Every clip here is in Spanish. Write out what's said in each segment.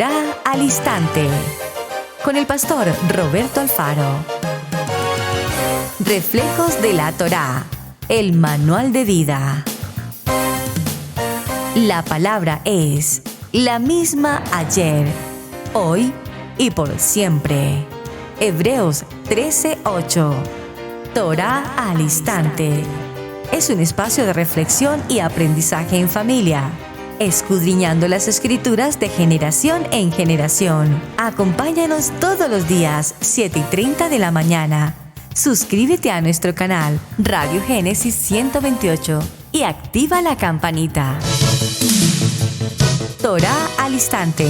Torá al Instante, con el pastor Roberto Alfaro. Reflejos de la Torá, el manual de vida. La palabra es la misma ayer, hoy y por siempre. Hebreos 13:8. Torá al Instante. Es un espacio de reflexión y aprendizaje en familia, escudriñando las Escrituras de generación en generación. Acompáñanos todos los días, 7:30 de la mañana. Suscríbete a nuestro canal Radio Génesis 128 y activa la campanita. Torá al Instante.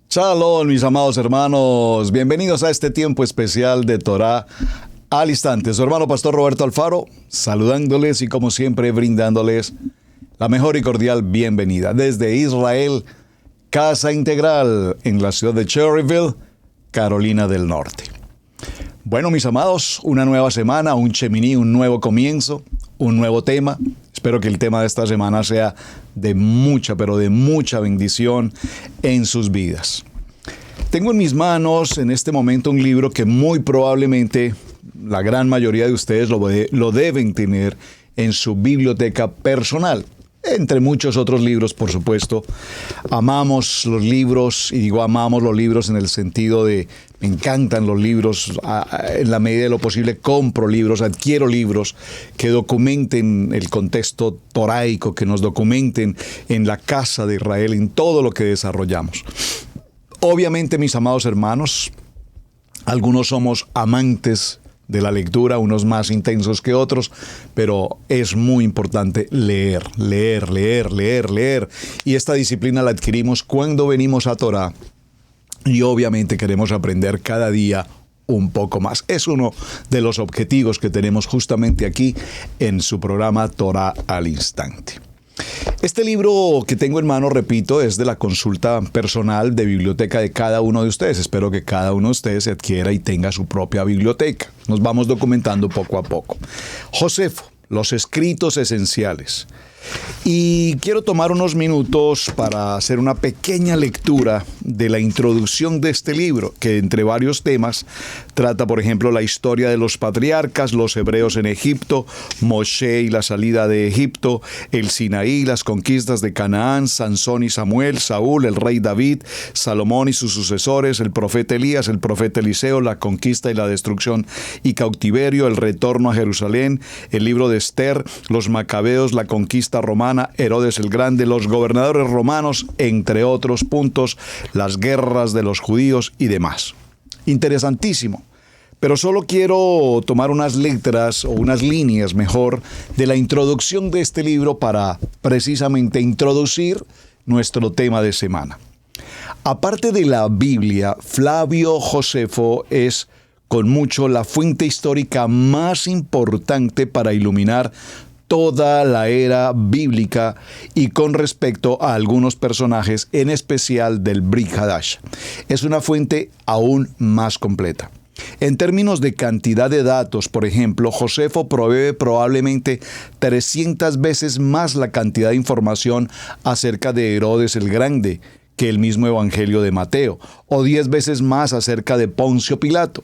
Shalom, mis amados hermanos. Bienvenidos a este tiempo especial de Torá al Instante. Su hermano pastor Roberto Alfaro, saludándoles y como siempre brindándoles la mejor y cordial bienvenida desde Israel, Casa Integral, en la ciudad de Cherryville, Carolina del Norte. Bueno, mis amados, una nueva semana, un Shemini, un nuevo comienzo, un nuevo tema. Espero que el tema de esta semana sea de mucha, pero de mucha bendición en sus vidas. Tengo en mis manos en este momento un libro que muy probablemente la gran mayoría de ustedes lo deben tener en su biblioteca personal. Entre muchos otros libros, por supuesto. Amamos los libros, y digo amamos los libros en el sentido de me encantan los libros, en la medida de lo posible compro libros, adquiero libros que documenten el contexto toraico, que nos documenten en la casa de Israel, en todo lo que desarrollamos. Obviamente, mis amados hermanos, algunos somos amantes de la lectura, unos más intensos que otros, pero es muy importante leer. Y esta disciplina la adquirimos cuando venimos a Torá y obviamente queremos aprender cada día un poco más. Es uno de los objetivos que tenemos justamente aquí en su programa Torá al Instante. Este libro que tengo en mano, repito, es de la consulta personal de biblioteca de cada uno de ustedes. Espero que cada uno de ustedes se adquiera y tenga su propia biblioteca. Nos vamos documentando poco a poco. Josefo, los escritos esenciales. Y quiero tomar unos minutos para hacer una pequeña lectura de la introducción de este libro, que entre varios temas trata, por ejemplo, la historia de los patriarcas, los hebreos en Egipto, Moshe y la salida de Egipto, el Sinaí, las conquistas de Canaán, Sansón y Samuel, Saúl, el rey David, Salomón y sus sucesores, el profeta Elías, el profeta Eliseo, la conquista y la destrucción y cautiverio, el retorno a Jerusalén, el libro de Esther, los macabeos, la conquista romana, Herodes el Grande, los gobernadores romanos, entre otros puntos, las guerras de los judíos y demás. Interesantísimo. Pero solo quiero tomar unas letras o unas líneas mejor de la introducción de este libro para precisamente introducir nuestro tema de semana. Aparte de la Biblia, Flavio Josefo es con mucho la fuente histórica más importante para iluminar toda la era bíblica y con respecto a algunos personajes, en especial del Brit Hadash. Es una fuente aún más completa. En términos de cantidad de datos, por ejemplo, Josefo provee probablemente 300 veces más la cantidad de información acerca de Herodes el Grande que el mismo Evangelio de Mateo, o 10 veces más acerca de Poncio Pilato.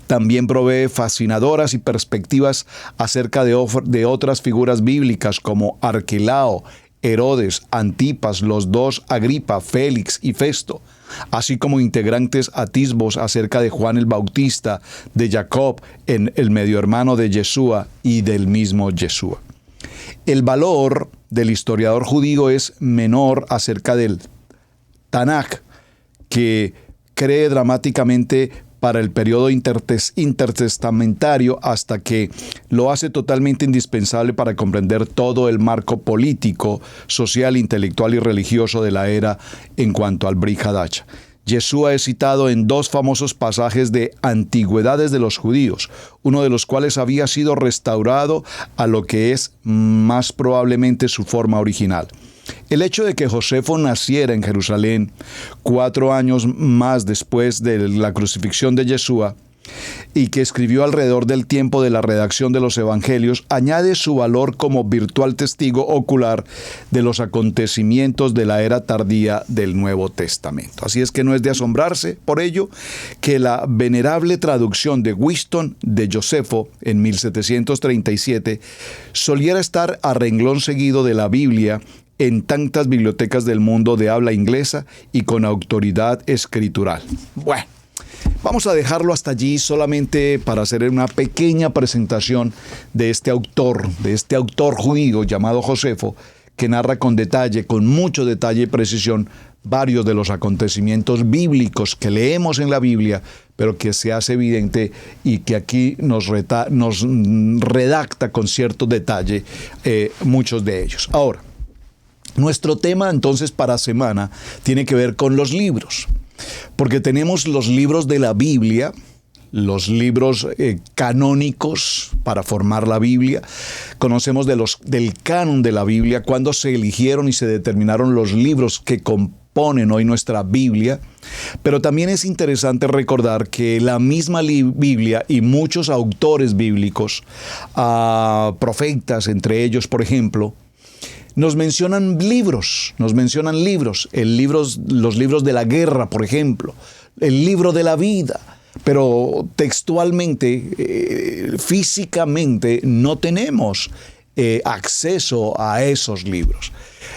También provee fascinadoras y perspectivas acerca de otras figuras bíblicas como Arquelao, Herodes, Antipas, los dos Agripa, Félix y Festo, así como integrantes atisbos acerca de Juan el Bautista, de Jacob, el medio hermano de Yeshua y del mismo Yeshua. El valor del historiador judío es menor acerca del Tanaj, que cree dramáticamente para el periodo intertestamentario hasta que lo hace totalmente indispensable para comprender todo el marco político, social, intelectual y religioso de la era en cuanto al Brit Hadash. Yeshua es citado en dos famosos pasajes de Antigüedades de los Judíos, uno de los cuales había sido restaurado a lo que es más probablemente su forma original. El hecho de que Josefo naciera en Jerusalén 4 años más después de la crucifixión de Yeshua y que escribió alrededor del tiempo de la redacción de los evangelios, añade su valor como virtual testigo ocular de los acontecimientos de la era tardía del Nuevo Testamento. Así es que no es de asombrarse por ello que la venerable traducción de Winston de Josepho en 1737 soliera estar a renglón seguido de la Biblia en tantas bibliotecas del mundo de habla inglesa y con autoridad escritural. Bueno, vamos a dejarlo hasta allí solamente para hacer una pequeña presentación de este autor judío llamado Josefo, que narra con detalle, con mucho detalle y precisión, varios de los acontecimientos bíblicos que leemos en la Biblia, pero que se hace evidente y que aquí nos redacta con cierto detalle muchos de ellos. Ahora, nuestro tema entonces para semana tiene que ver con los libros. Porque tenemos los libros de la Biblia, los libros canónicos para formar la Biblia. Conocemos del canon de la Biblia, cuando se eligieron y se determinaron los libros que componen hoy nuestra Biblia. Pero también es interesante recordar que la misma Biblia y muchos autores bíblicos, profetas entre ellos, por ejemplo, nos mencionan libros, los libros de la guerra, por ejemplo, el libro de la vida, pero textualmente, físicamente, no tenemos acceso a esos libros.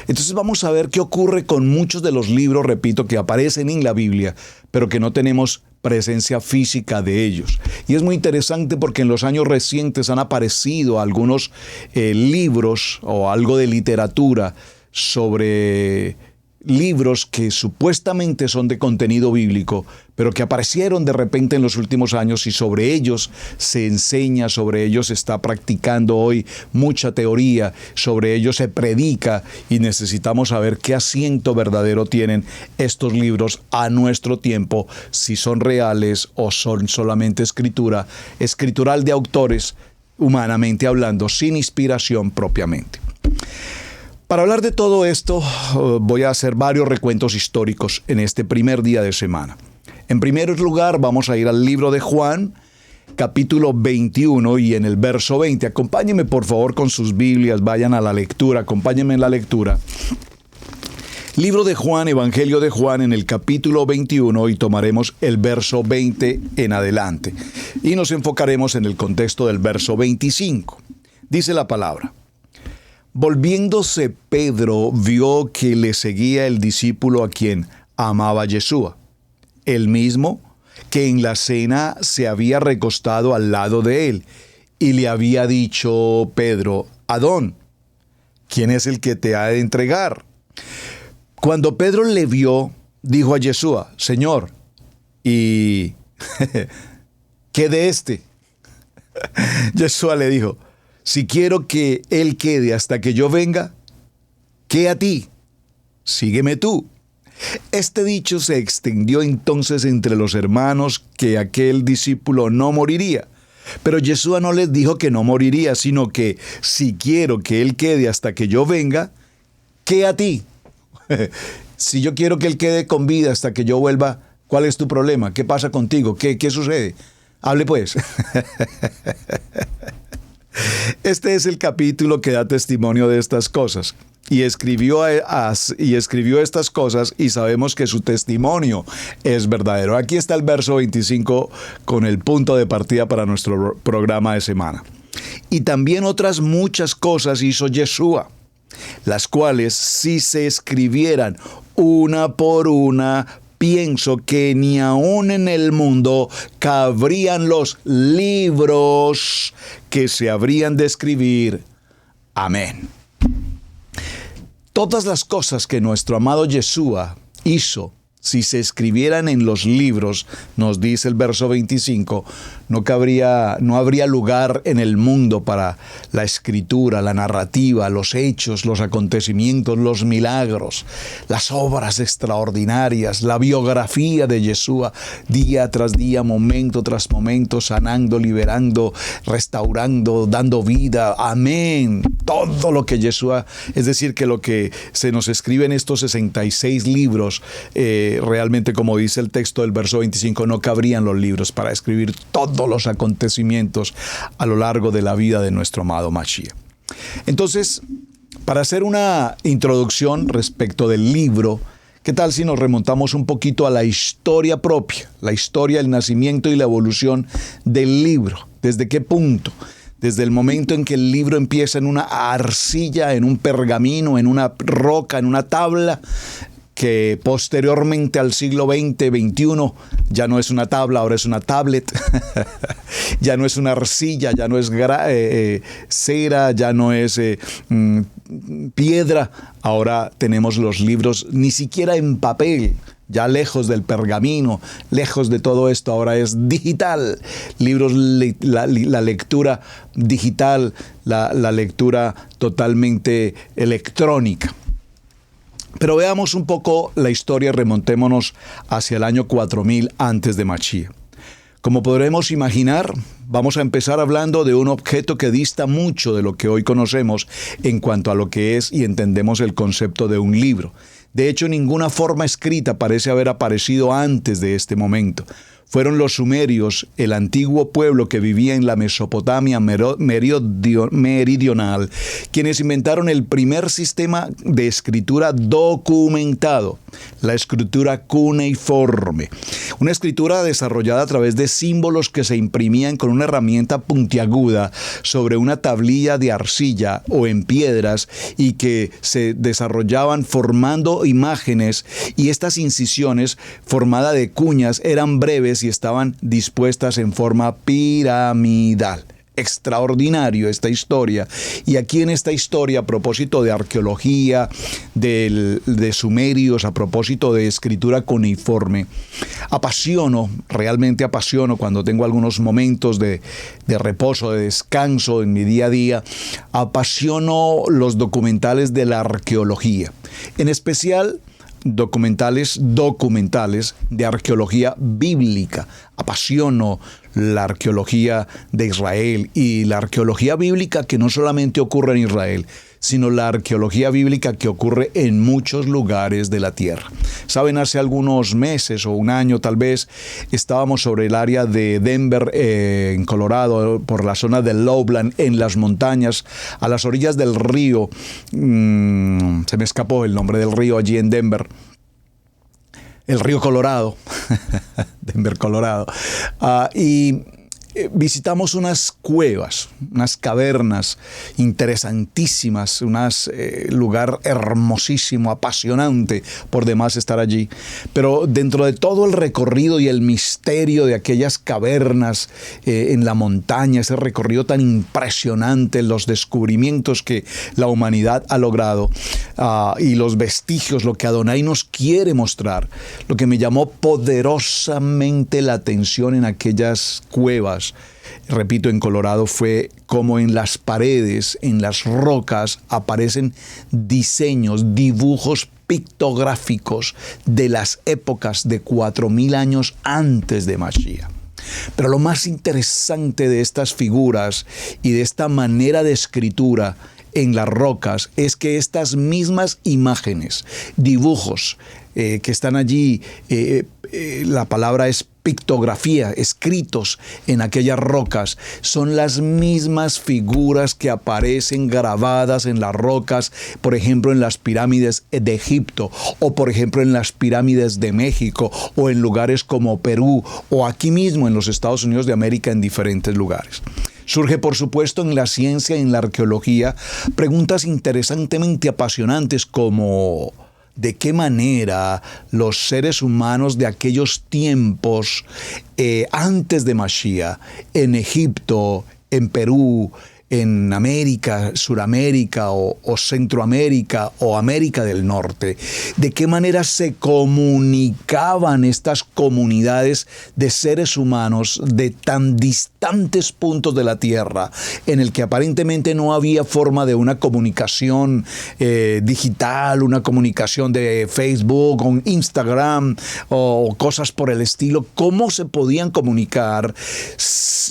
Entonces vamos a ver qué ocurre con muchos de los libros, repito, que aparecen en la Biblia, pero que no tenemos presencia física de ellos. Y es muy interesante porque en los años recientes han aparecido algunos libros o algo de literatura sobre libros que supuestamente son de contenido bíblico, pero que aparecieron de repente en los últimos años y sobre ellos se enseña, sobre ellos se está practicando hoy mucha teoría, sobre ellos se predica y necesitamos saber qué asiento verdadero tienen estos libros a nuestro tiempo, si son reales o son solamente escritural de autores, humanamente hablando, sin inspiración propiamente. Para hablar de todo esto, voy a hacer varios recuentos históricos en este primer día de semana. En primer lugar, vamos a ir al libro de Juan, capítulo 21 y en el verso 20. Acompáñenme por favor con sus Biblias, vayan a la lectura, acompáñenme en la lectura. Libro de Juan, Evangelio de Juan, en el capítulo 21 y tomaremos el verso 20 en adelante. Y nos enfocaremos en el contexto del verso 25. Dice la palabra: volviéndose Pedro, vio que le seguía el discípulo a quien amaba Yeshua, el mismo que en la cena se había recostado al lado de él, y le había dicho Pedro: Adón, ¿quién es el que te ha de entregar? Cuando Pedro le vio, dijo a Yeshua: Señor, ¿y qué de este? Yeshua le dijo: si quiero que él quede hasta que yo venga, ¿qué a ti? Sígueme tú. Este dicho se extendió entonces entre los hermanos que aquel discípulo no moriría. Pero Yeshua no les dijo que no moriría, sino que si quiero que él quede hasta que yo venga, ¿qué a ti? Si yo quiero que él quede con vida hasta que yo vuelva, ¿cuál es tu problema? ¿Qué pasa contigo? ¿Qué sucede? Hable pues. Este es el capítulo que da testimonio de estas cosas. Y escribió estas cosas y sabemos que su testimonio es verdadero. Aquí está el verso 25 con el punto de partida para nuestro programa de semana. Y también otras muchas cosas hizo Yeshua, las cuales si se escribieran una por una, pienso que ni aún en el mundo cabrían los libros que se habrían de escribir. Amén. Todas las cosas que nuestro amado Yeshua hizo, si se escribieran en los libros, nos dice el verso 25, no habría lugar en el mundo para la escritura, la narrativa, los hechos, los acontecimientos, los milagros, las obras extraordinarias, la biografía de Yeshua, día tras día, momento tras momento, sanando, liberando, restaurando, dando vida. Amén. Todo lo que Yeshua, es decir, que lo que se nos escribe en estos 66 libros, realmente, como dice el texto del verso 25, no cabrían los libros para escribir todos los acontecimientos a lo largo de la vida de nuestro amado Mashiach. Entonces, para hacer una introducción respecto del libro, ¿qué tal si nos remontamos un poquito a la historia propia, la historia, el nacimiento y la evolución del libro? ¿Desde qué punto? Desde el momento en que el libro empieza en una arcilla, en un pergamino, en una roca, en una tabla, que posteriormente al siglo XX, XXI, ya no es una tabla, ahora es una tablet, ya no es una arcilla, ya no es cera, ya no es piedra, ahora tenemos los libros ni siquiera en papel, ya lejos del pergamino, lejos de todo esto, ahora es digital. Libros, la lectura digital, la lectura totalmente electrónica. Pero veamos un poco la historia, remontémonos hacia el año 4000 antes de Mashiach. Como podremos imaginar, vamos a empezar hablando de un objeto que dista mucho de lo que hoy conocemos en cuanto a lo que es y entendemos el concepto de un libro. De hecho, ninguna forma escrita parece haber aparecido antes de este momento. Fueron los sumerios, el antiguo pueblo que vivía en la Mesopotamia meridional, quienes inventaron el primer sistema de escritura documentado, la escritura cuneiforme. Una escritura desarrollada a través de símbolos que se imprimían con una herramienta puntiaguda sobre una tablilla de arcilla o en piedras y que se desarrollaban formando imágenes, y estas incisiones formadas de cuñas eran breves y estaban dispuestas en forma piramidal. Extraordinario esta historia. Y aquí en esta historia, a propósito de arqueología, de sumerios, a propósito de escritura cuneiforme, realmente apasiono cuando tengo algunos momentos de reposo, de descanso en mi día a día, apasiono los documentales de la arqueología. En especial, documentales de arqueología bíblica. Apasiono la arqueología de Israel y la arqueología bíblica que no solamente ocurre en Israel, sino la arqueología bíblica que ocurre en muchos lugares de la tierra. Saben, hace algunos meses o un año tal vez, estábamos sobre el área de Denver, en Colorado, por la zona de Lowland, en las montañas, a las orillas del río, se me escapó el nombre del río allí en Denver, el río Colorado, Denver, Colorado, y visitamos unas cuevas, unas cavernas interesantísimas, un lugar hermosísimo, apasionante por demás estar allí. Pero dentro de todo el recorrido y el misterio de aquellas cavernas en la montaña, ese recorrido tan impresionante, los descubrimientos que la humanidad ha logrado y los vestigios, lo que Adonai nos quiere mostrar, lo que me llamó poderosamente la atención en aquellas cuevas, repito, en Colorado, fue como en las paredes, en las rocas, aparecen diseños, dibujos pictográficos de las épocas de 4000 años antes de Mashiach. Pero lo más interesante de estas figuras y de esta manera de escritura en las rocas es que estas mismas imágenes, dibujos que están allí, la palabra es pictografía, escritos en aquellas rocas, son las mismas figuras que aparecen grabadas en las rocas, por ejemplo, en las pirámides de Egipto, o por ejemplo en las pirámides de México, o en lugares como Perú, o aquí mismo en los Estados Unidos de América, en diferentes lugares. Surge, por supuesto, en la ciencia y en la arqueología preguntas interesantemente apasionantes como: ¿de qué manera los seres humanos de aquellos tiempos, antes de Mashiach, en Egipto, en Perú, en América, Suramérica o Centroamérica o América del Norte, de qué manera se comunicaban estas comunidades de seres humanos de tan distantes puntos de la Tierra, en el que aparentemente no había forma de una comunicación digital, una comunicación de Facebook o Instagram o cosas por el estilo? ¿Cómo se podían comunicar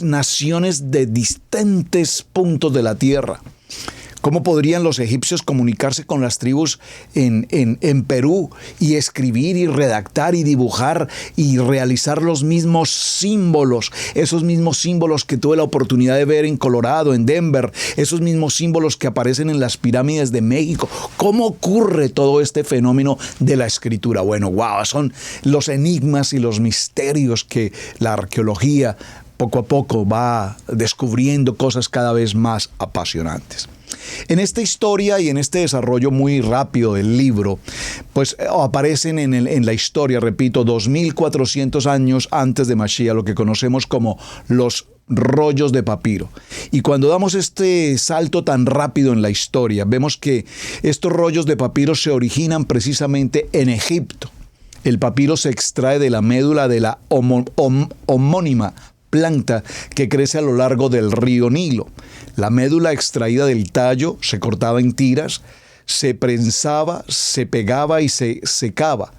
naciones de distantes puntos de la Tierra? ¿Cómo podrían los egipcios comunicarse con las tribus en Perú y escribir y redactar y dibujar y realizar los mismos símbolos? Esos mismos símbolos que tuve la oportunidad de ver en Colorado, en Denver, esos mismos símbolos que aparecen en las pirámides de México. ¿Cómo ocurre todo este fenómeno de la escritura? Bueno, wow, son los enigmas y los misterios que la arqueología poco a poco va descubriendo, cosas cada vez más apasionantes. En esta historia y en este desarrollo muy rápido del libro, pues aparecen en la historia, repito, 2400 años antes de Mashiach, lo que conocemos como los rollos de papiro. Y cuando damos este salto tan rápido en la historia, vemos que estos rollos de papiro se originan precisamente en Egipto. El papiro se extrae de la médula de la homónima planta que crece a lo largo del río Nilo. La médula extraída del tallo se cortaba en tiras, se prensaba, se pegaba y se secaba.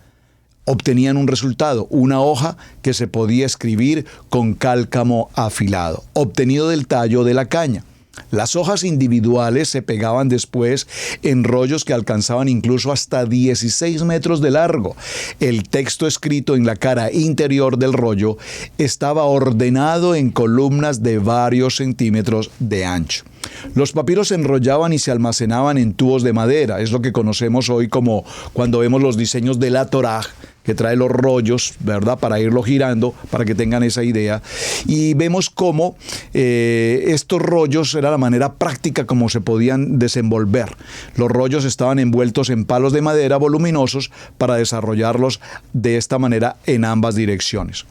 Obtenían un resultado, una hoja que se podía escribir con cálcamo afilado, obtenido del tallo de la caña. Las hojas individuales se pegaban después en rollos que alcanzaban incluso hasta 16 metros de largo. El texto escrito en la cara interior del rollo estaba ordenado en columnas de varios centímetros de ancho. Los papiros se enrollaban y se almacenaban en tubos de madera. Es lo que conocemos hoy como cuando vemos los diseños de la Torá, que trae los rollos, ¿verdad?, para irlo girando, para que tengan esa idea. Y vemos cómo estos rollos era la manera práctica como se podían desenvolver. Los rollos estaban envueltos en palos de madera voluminosos para desarrollarlos de esta manera en ambas direcciones.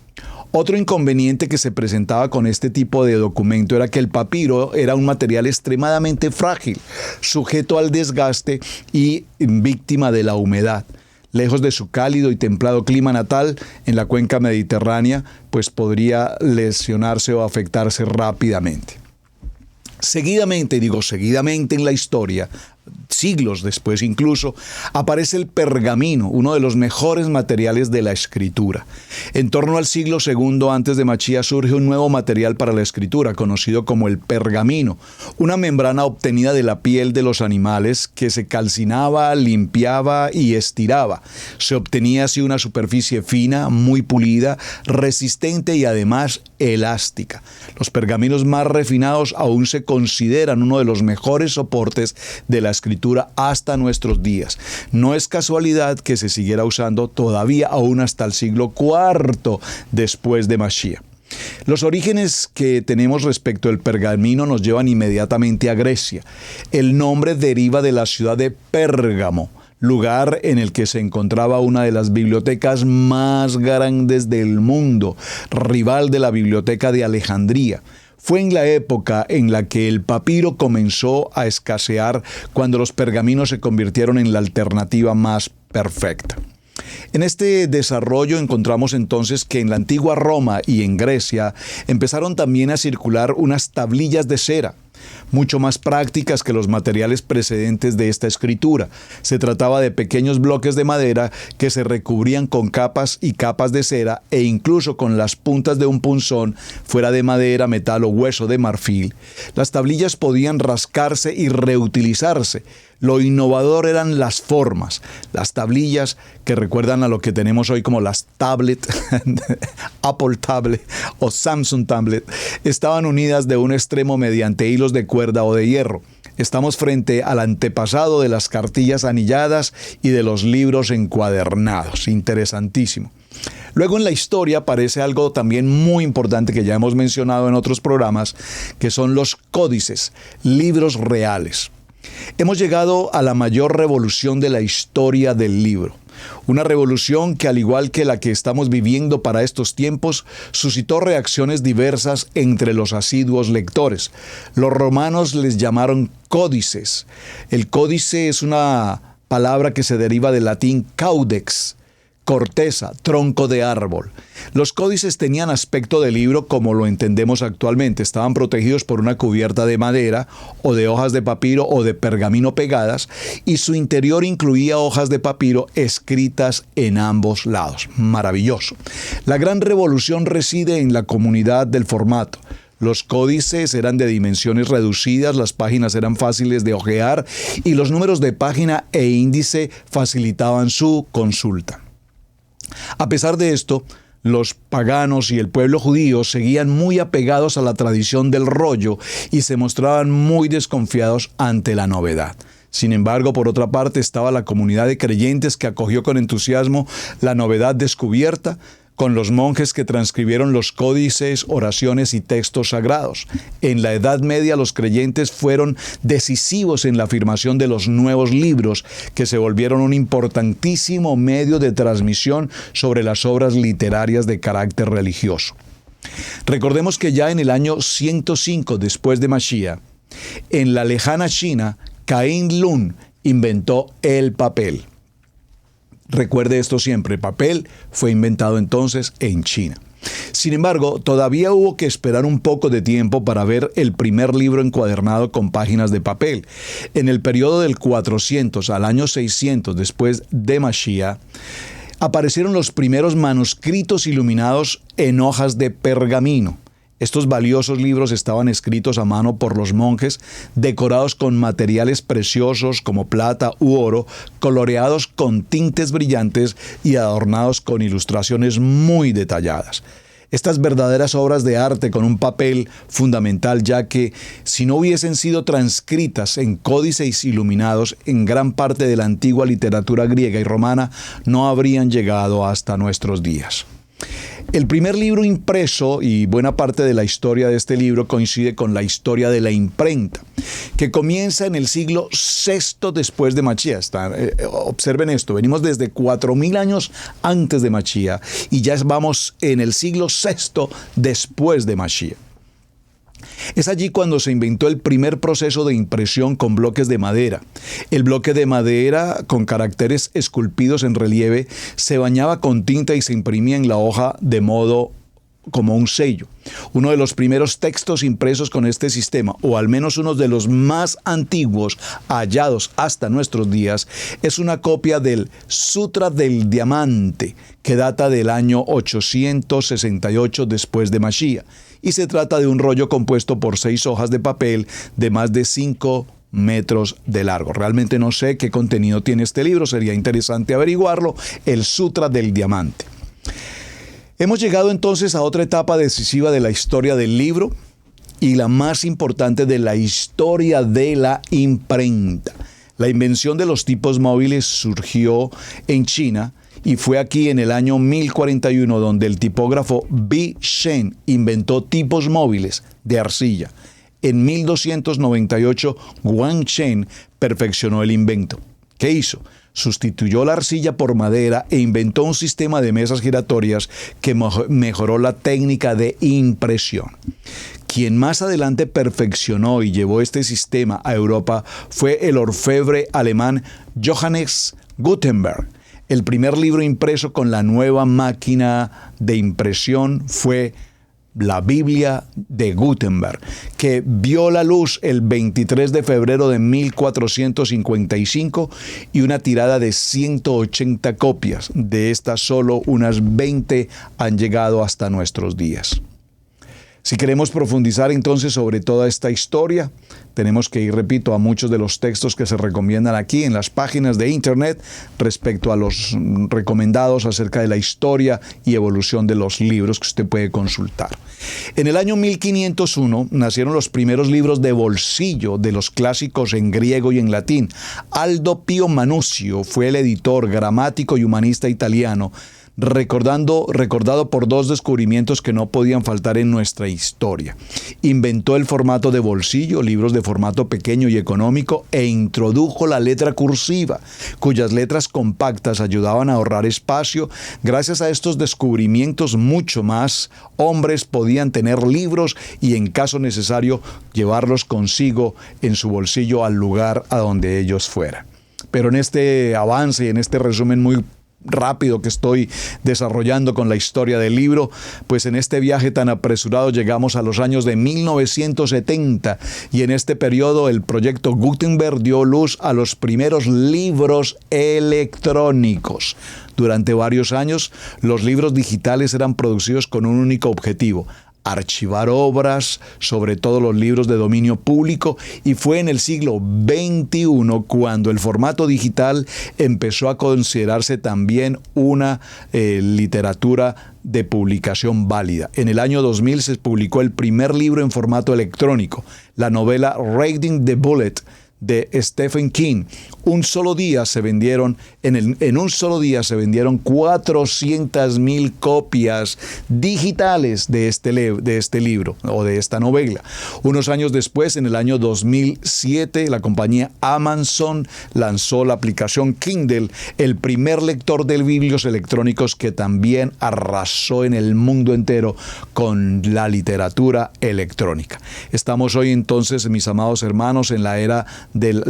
Otro inconveniente que se presentaba con este tipo de documento era que el papiro era un material extremadamente frágil, sujeto al desgaste y víctima de la humedad. Lejos de su cálido y templado clima natal, en la cuenca mediterránea, pues podría lesionarse o afectarse rápidamente. Seguidamente en la historia, siglos después incluso, aparece el pergamino, uno de los mejores materiales de la escritura. En torno al siglo II antes de Mashiach surge un nuevo material para la escritura, conocido como el pergamino, una membrana obtenida de la piel de los animales que se calcinaba, limpiaba y estiraba. Se obtenía así una superficie fina, muy pulida, resistente y además elástica. Los pergaminos más refinados aún se consideran uno de los mejores soportes de la escritura hasta nuestros días. No es casualidad que se siguiera usando todavía aún hasta el siglo IV después de Mashiach. Los orígenes que tenemos respecto al pergamino nos llevan inmediatamente a Grecia. El nombre deriva de la ciudad de Pérgamo, lugar en el que se encontraba una de las bibliotecas más grandes del mundo, rival de la Biblioteca de Alejandría. Fue en la época en la que el papiro comenzó a escasear, cuando los pergaminos se convirtieron en la alternativa más perfecta. En este desarrollo encontramos entonces que en la antigua Roma y en Grecia empezaron también a circular unas tablillas de cera, mucho más prácticas que los materiales precedentes de esta escritura. Se trataba de pequeños bloques de madera que se recubrían con capas y capas de cera e incluso con las puntas de un punzón, fuera de madera, metal o hueso de marfil. Las tablillas podían rascarse y reutilizarse. Lo innovador eran las formas. Las tablillas, que recuerdan a lo que tenemos hoy como las tablet, Apple Tablet o Samsung Tablet, estaban unidas de un extremo mediante hilos de cuerda o de hierro. Estamos frente al antepasado de las cartillas anilladas y de los libros encuadernados. Interesantísimo. Luego en la historia aparece algo también muy importante que ya hemos mencionado en otros programas, que son los códices, libros reales. Hemos llegado a la mayor revolución de la historia del libro. Una revolución que, al igual que la que estamos viviendo para estos tiempos, suscitó reacciones diversas entre los asiduos lectores. Los romanos les llamaron códices. El códice es una palabra que se deriva del latín caudex, corteza, tronco de árbol. Los códices tenían aspecto de libro como lo entendemos actualmente. Estaban protegidos por una cubierta de madera o de hojas de papiro o de pergamino pegadas, y su interior incluía hojas de papiro escritas en ambos lados. Maravilloso. La gran revolución reside en la comunidad del formato. Los códices eran de dimensiones reducidas, las páginas eran fáciles de hojear y los números de página e índice facilitaban su consulta. A pesar de esto, los paganos y el pueblo judío seguían muy apegados a la tradición del rollo y se mostraban muy desconfiados ante la novedad. Sin embargo, por otra parte, estaba la comunidad de creyentes que acogió con entusiasmo la novedad descubierta, con los monjes que transcribieron los códices, oraciones y textos sagrados. En la Edad Media los creyentes fueron decisivos en la afirmación de los nuevos libros, que se volvieron un importantísimo medio de transmisión sobre las obras literarias de carácter religioso. Recordemos que ya en el año 105 después de Mashiach, en la lejana China, Caín Lun inventó el papel. Recuerde esto siempre, el papel fue inventado entonces en China. Sin embargo, todavía hubo que esperar un poco de tiempo para ver el primer libro encuadernado con páginas de papel. En el periodo del 400 al año 600 después de Mashiach, aparecieron los primeros manuscritos iluminados en hojas de pergamino. Estos valiosos libros estaban escritos a mano por los monjes, decorados con materiales preciosos como plata u oro, coloreados con tintes brillantes y adornados con ilustraciones muy detalladas. Estas verdaderas obras de arte con un papel fundamental, ya que si no hubiesen sido transcritas en códices iluminados en gran parte de la antigua literatura griega y romana, no habrían llegado hasta nuestros días. El primer libro impreso y buena parte de la historia de este libro coincide con la historia de la imprenta, que comienza en el siglo VI después de Mashiach. Observen esto, venimos desde 4000 años antes de Mashiach y ya vamos en el siglo VI después de Mashiach. Es allí cuando se inventó el primer proceso de impresión con bloques de madera. El bloque de madera con caracteres esculpidos en relieve se bañaba con tinta y se imprimía en la hoja de modo como un sello. Uno de los primeros textos impresos con este sistema, o al menos uno de los más antiguos hallados hasta nuestros días, es una copia del Sutra del Diamante, que data del año 868 después de Mashiach, y se trata de un rollo compuesto por 6 hojas de papel de más de 5 metros de largo. Realmente no sé qué contenido tiene este libro, sería interesante averiguarlo, el Sutra del Diamante. Hemos llegado entonces a otra etapa decisiva de la historia del libro y la más importante de la historia de la imprenta. La invención de los tipos móviles surgió en China y fue aquí en el año 1041 donde el tipógrafo Bi Shen inventó tipos móviles de arcilla. En 1298 Wang Shen perfeccionó el invento. ¿Qué hizo? Sustituyó la arcilla por madera e inventó un sistema de mesas giratorias que mejoró la técnica de impresión. Quien más adelante perfeccionó y llevó este sistema a Europa fue el orfebre alemán Johannes Gutenberg. El primer libro impreso con la nueva máquina de impresión fue la Biblia de Gutenberg, que vio la luz el 23 de febrero de 1455 y una tirada de 180 copias. De estas, solo unas 20 han llegado hasta nuestros días. Si queremos profundizar entonces sobre toda esta historia, tenemos que ir, repito, a muchos de los textos que se recomiendan aquí en las páginas de internet respecto a los recomendados acerca de la historia y evolución de los libros que usted puede consultar. En el año 1501 nacieron los primeros libros de bolsillo de los clásicos en griego y en latín. Aldo Pio Manuzio fue el editor, gramático y humanista italiano, recordado por 2 descubrimientos que no podían faltar en nuestra historia. Inventó el formato de bolsillo, libros de formato pequeño y económico, e introdujo la letra cursiva, cuyas letras compactas ayudaban a ahorrar espacio. Gracias a estos descubrimientos, mucho más hombres podían tener libros y, en caso necesario, llevarlos consigo en su bolsillo al lugar a donde ellos fueran. Pero en este avance y en este resumen muy rápido que estoy desarrollando con la historia del libro, pues en este viaje tan apresurado llegamos a los años de 1970 y en este periodo el proyecto Gutenberg dio luz a los primeros libros electrónicos. Durante varios años los libros digitales eran producidos con un único objetivo: archivar obras, sobre todo los libros de dominio público, y fue en el siglo XXI cuando el formato digital empezó a considerarse también una literatura de publicación válida. En el año 2000 se publicó el primer libro en formato electrónico, la novela Reading the Bullet de Stephen King. En un solo día se vendieron 400,000 copias digitales de este libro o de esta novela. Unos años después, en el año 2007, la compañía Amazon lanzó la aplicación Kindle, el primer lector de libros electrónicos que también arrasó en el mundo entero con la literatura electrónica. Estamos hoy entonces, mis amados hermanos, en la era del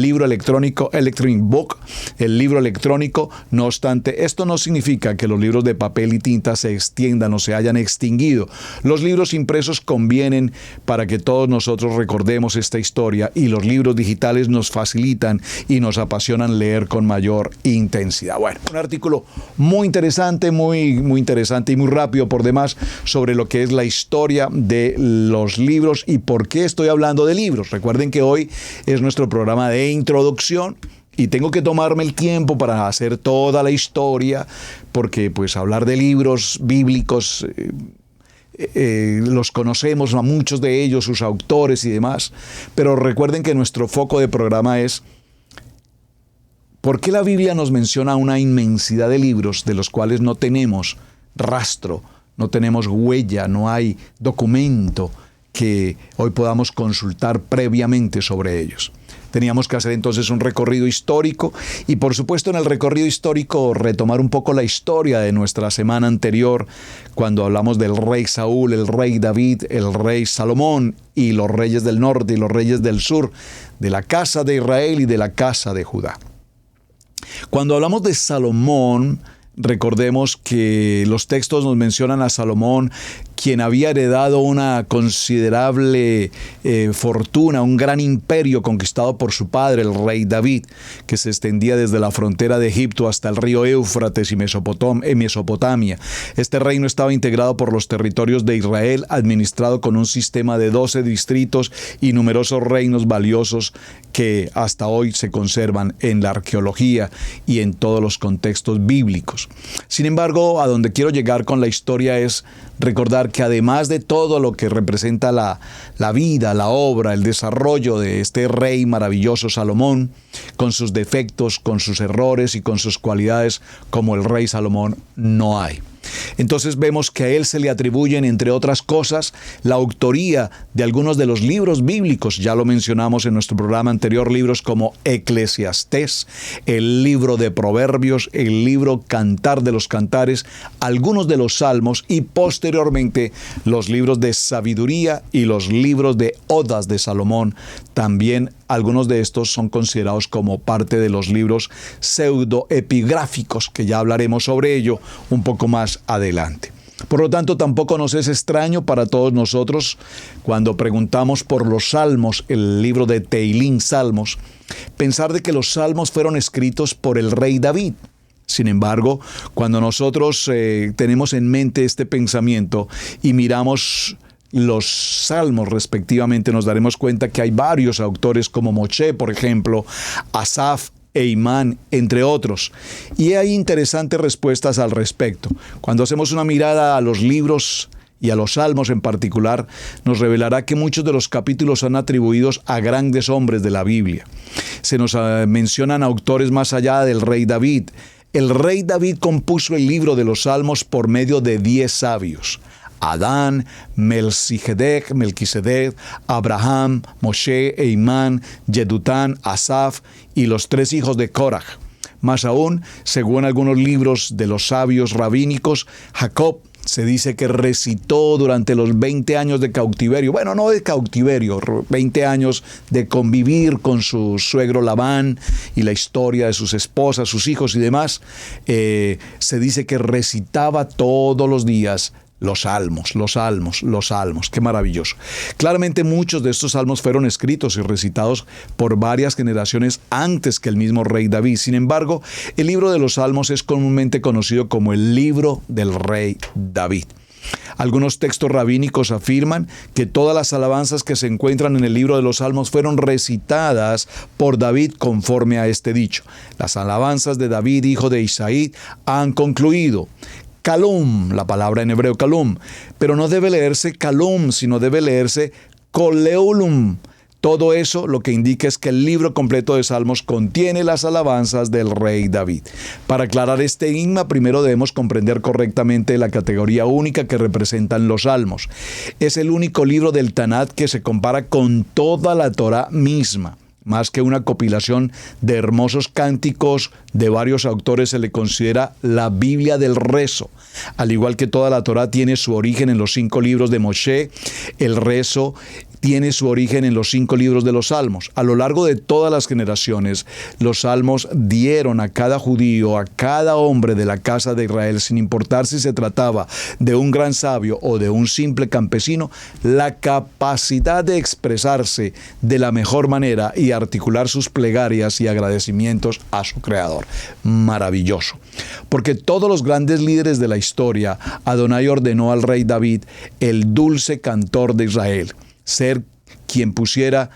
libro electrónico, Electronic Book, el libro electrónico. No obstante, esto no significa que los libros de papel y tinta se extiendan o se hayan extinguido. Los libros impresos convienen para que todos nosotros recordemos esta historia, y los libros digitales nos facilitan y nos apasionan leer con mayor intensidad. Bueno, un artículo muy interesante, muy interesante y muy rápido por demás sobre lo que es la historia de los libros y por qué estoy hablando de libros. Recuerden que hoy es nuestro programa de introducción y tengo que tomarme el tiempo para hacer toda la historia, porque pues hablar de libros bíblicos los conocemos a muchos de ellos, sus autores y demás, pero recuerden que nuestro foco de programa es ¿por qué la Biblia nos menciona una inmensidad de libros de los cuales no tenemos rastro, no tenemos huella, no hay documento que hoy podamos consultar previamente sobre ellos? Teníamos que hacer entonces un recorrido histórico y, por supuesto, en el recorrido histórico retomar un poco la historia de nuestra semana anterior, cuando hablamos del rey Saúl, el rey David, el rey Salomón y los reyes del norte y los reyes del sur, de la casa de Israel y de la casa de Judá. Cuando hablamos de Salomón, recordemos que los textos nos mencionan a Salomón, quien había heredado una considerable fortuna, un gran imperio conquistado por su padre, el rey David, que se extendía desde la frontera de Egipto hasta el río Éufrates y Mesopotamia. Este reino estaba integrado por los territorios de Israel, administrado con un sistema de 12 distritos y numerosos reinos valiosos que hasta hoy se conservan en la arqueología y en todos los contextos bíblicos. Sin embargo, a donde quiero llegar con la historia es recordar que además de todo lo que representa la vida, la obra, el desarrollo de este rey maravilloso Salomón, con sus defectos, con sus errores y con sus cualidades, como el rey Salomón no hay. Entonces vemos que a él se le atribuyen, entre otras cosas, la autoría de algunos de los libros bíblicos. Ya lo mencionamos en nuestro programa anterior, libros como Eclesiastés, el libro de Proverbios, el libro Cantar de los Cantares, algunos de los Salmos y posteriormente los libros de Sabiduría y los libros de Odas de Salomón. También algunos de estos son considerados como parte de los libros pseudoepigráficos, que ya hablaremos sobre ello un poco más adelante. Por lo tanto, tampoco nos es extraño para todos nosotros cuando preguntamos por los Salmos, el libro de Teilín, Salmos, pensar de que los Salmos fueron escritos por el rey David. Sin embargo, cuando nosotros tenemos en mente este pensamiento y miramos los salmos respectivamente, nos daremos cuenta que hay varios autores como Moshe, por ejemplo, Asaf, Eimán, entre otros. Y hay interesantes respuestas al respecto. Cuando hacemos una mirada a los libros y a los salmos en particular, nos revelará que muchos de los capítulos son atribuidos a grandes hombres de la Biblia. Se nos mencionan autores más allá del rey David. El rey David compuso el libro de los salmos por medio de 10 sabios: Adán, Melquisedec, Abraham, Moshe, Eimán, Yedután, Asaf y los 3 hijos de Coraj. Más aún, según algunos libros de los sabios rabínicos, Jacob se dice que recitó durante los 20 años de cautiverio, bueno, no de cautiverio, 20 años de convivir con su suegro Labán y la historia de sus esposas, sus hijos y demás, se dice que recitaba todos los días los salmos. Qué maravilloso. Claramente muchos de estos salmos fueron escritos y recitados por varias generaciones antes que el mismo rey David. Sin embargo, el libro de los salmos es comúnmente conocido como el libro del rey David. Algunos textos rabínicos afirman que todas las alabanzas que se encuentran en el libro de los Salmos fueron recitadas por David conforme a este dicho. Las alabanzas de David, hijo de Isaí, han concluido. Calum, la palabra en hebreo calum, pero no debe leerse calum, sino debe leerse coleulum. Todo eso lo que indica es que el libro completo de Salmos contiene las alabanzas del rey David. Para aclarar este enigma, primero debemos comprender correctamente la categoría única que representan los Salmos. Es el único libro del Tanakh que se compara con toda la Torá misma. Más que una compilación de hermosos cánticos de varios autores, se le considera la Biblia del rezo. Al igual que toda la Torá tiene su origen en los 5 libros de Moshe, el rezo tiene su origen en los 5 libros de los Salmos. A lo largo de todas las generaciones, los Salmos dieron a cada judío, a cada hombre de la casa de Israel, sin importar si se trataba de un gran sabio o de un simple campesino, la capacidad de expresarse de la mejor manera y articular sus plegarias y agradecimientos a su Creador. Maravilloso. Porque todos los grandes líderes de la historia, Adonai ordenó al rey David, el dulce cantor de Israel, ser quien pusiera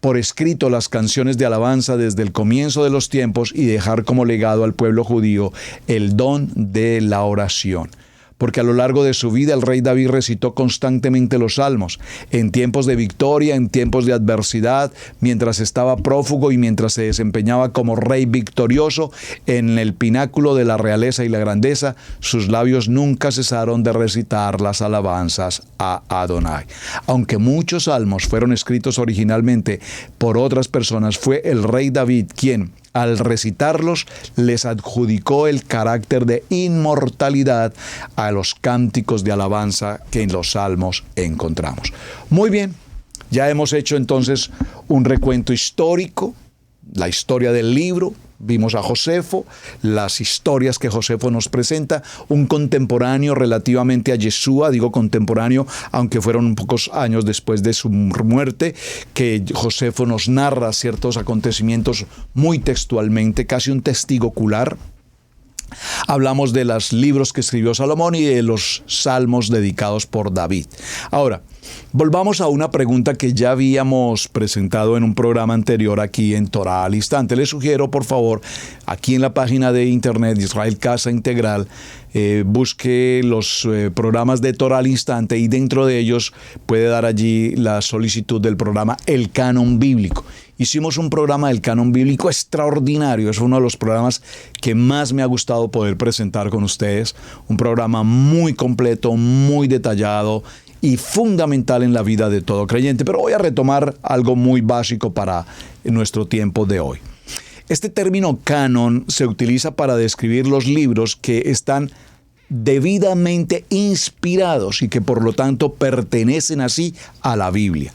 por escrito las canciones de alabanza desde el comienzo de los tiempos y dejar como legado al pueblo judío el don de la oración. Porque a lo largo de su vida el rey David recitó constantemente los salmos, en tiempos de victoria, en tiempos de adversidad, mientras estaba prófugo y mientras se desempeñaba como rey victorioso en el pináculo de la realeza y la grandeza, sus labios nunca cesaron de recitar las alabanzas a Adonai. Aunque muchos salmos fueron escritos originalmente por otras personas, fue el rey David quien, al recitarlos, les adjudicó el carácter de inmortalidad a los cánticos de alabanza que en los salmos encontramos. Muy bien, ya hemos hecho entonces un recuento histórico, la historia del libro. Vimos a Josefo, las historias que Josefo nos presenta, un contemporáneo relativamente a Yeshua, digo contemporáneo, aunque fueron pocos años después de su muerte, que Josefo nos narra ciertos acontecimientos muy textualmente, casi un testigo ocular. Hablamos de los libros que escribió Salomón y de los salmos dedicados por David. Ahora, volvamos a una pregunta que ya habíamos presentado en un programa anterior aquí en Torá al Instante. Les sugiero, por favor, aquí en la página de internet Israel Casa Integral, busque los programas de Torá al Instante y dentro de ellos puede dar allí la solicitud del programa El Canon Bíblico. Hicimos un programa del Canon Bíblico extraordinario, es uno de los programas que más me ha gustado poder presentar con ustedes, un programa muy completo, muy detallado y fundamental en la vida de todo creyente. Pero voy a retomar algo muy básico para nuestro tiempo de hoy. Este término canon se utiliza para describir los libros que están debidamente inspirados y que por lo tanto pertenecen así a la Biblia.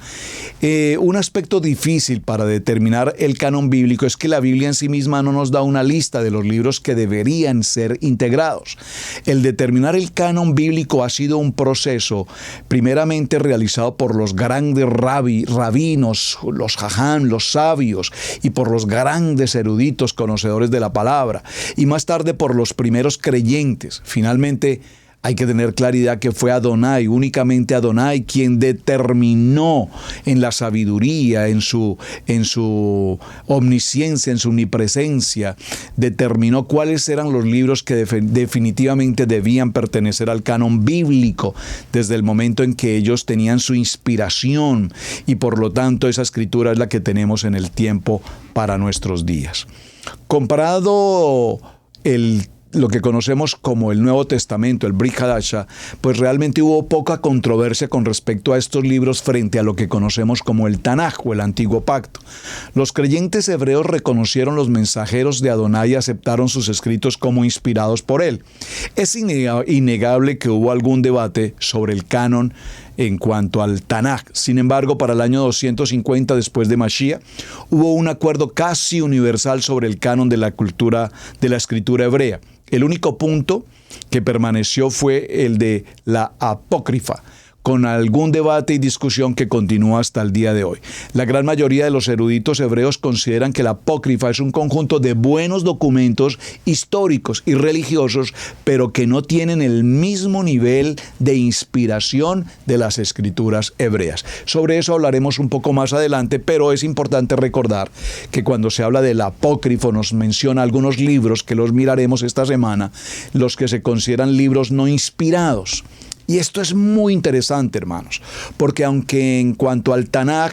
Un aspecto difícil para determinar el canon bíblico es que la Biblia en sí misma no nos da una lista de los libros que deberían ser integrados. El determinar el canon bíblico ha sido un proceso primeramente realizado por los grandes rabinos, los jajam, los sabios, y por los grandes eruditos conocedores de la palabra, y más tarde por los primeros creyentes. Finalmente, hay que tener claridad que fue Adonai, únicamente Adonai, quien determinó en la sabiduría, en su omnisciencia, en su omnipresencia, determinó cuáles eran los libros que definitivamente debían pertenecer al canon bíblico desde el momento en que ellos tenían su inspiración, y por lo tanto esa escritura es la que tenemos en el tiempo para nuestros días. Comparado lo que conocemos como el Nuevo Testamento, el Brit Hadasha, pues realmente hubo poca controversia con respecto a estos libros frente a lo que conocemos como el Tanaj o el Antiguo Pacto. Los creyentes hebreos reconocieron los mensajeros de Adonai y aceptaron sus escritos como inspirados por él. Es innegable que hubo algún debate sobre el canon en cuanto al Tanaj. Sin embargo, para el año 250 después de Mashiach, hubo un acuerdo casi universal sobre el canon de la cultura de la escritura hebrea. El único punto que permaneció fue el de la apócrifa, con algún debate y discusión que continúa hasta el día de hoy. La gran mayoría de los eruditos hebreos consideran que la Apócrifa es un conjunto de buenos documentos históricos y religiosos, pero que no tienen el mismo nivel de inspiración de las escrituras hebreas. Sobre eso hablaremos un poco más adelante, pero es importante recordar que cuando se habla del Apócrifo nos menciona algunos libros que los miraremos esta semana, los que se consideran libros no inspirados. Y esto es muy interesante, hermanos, porque aunque en cuanto al Tanaj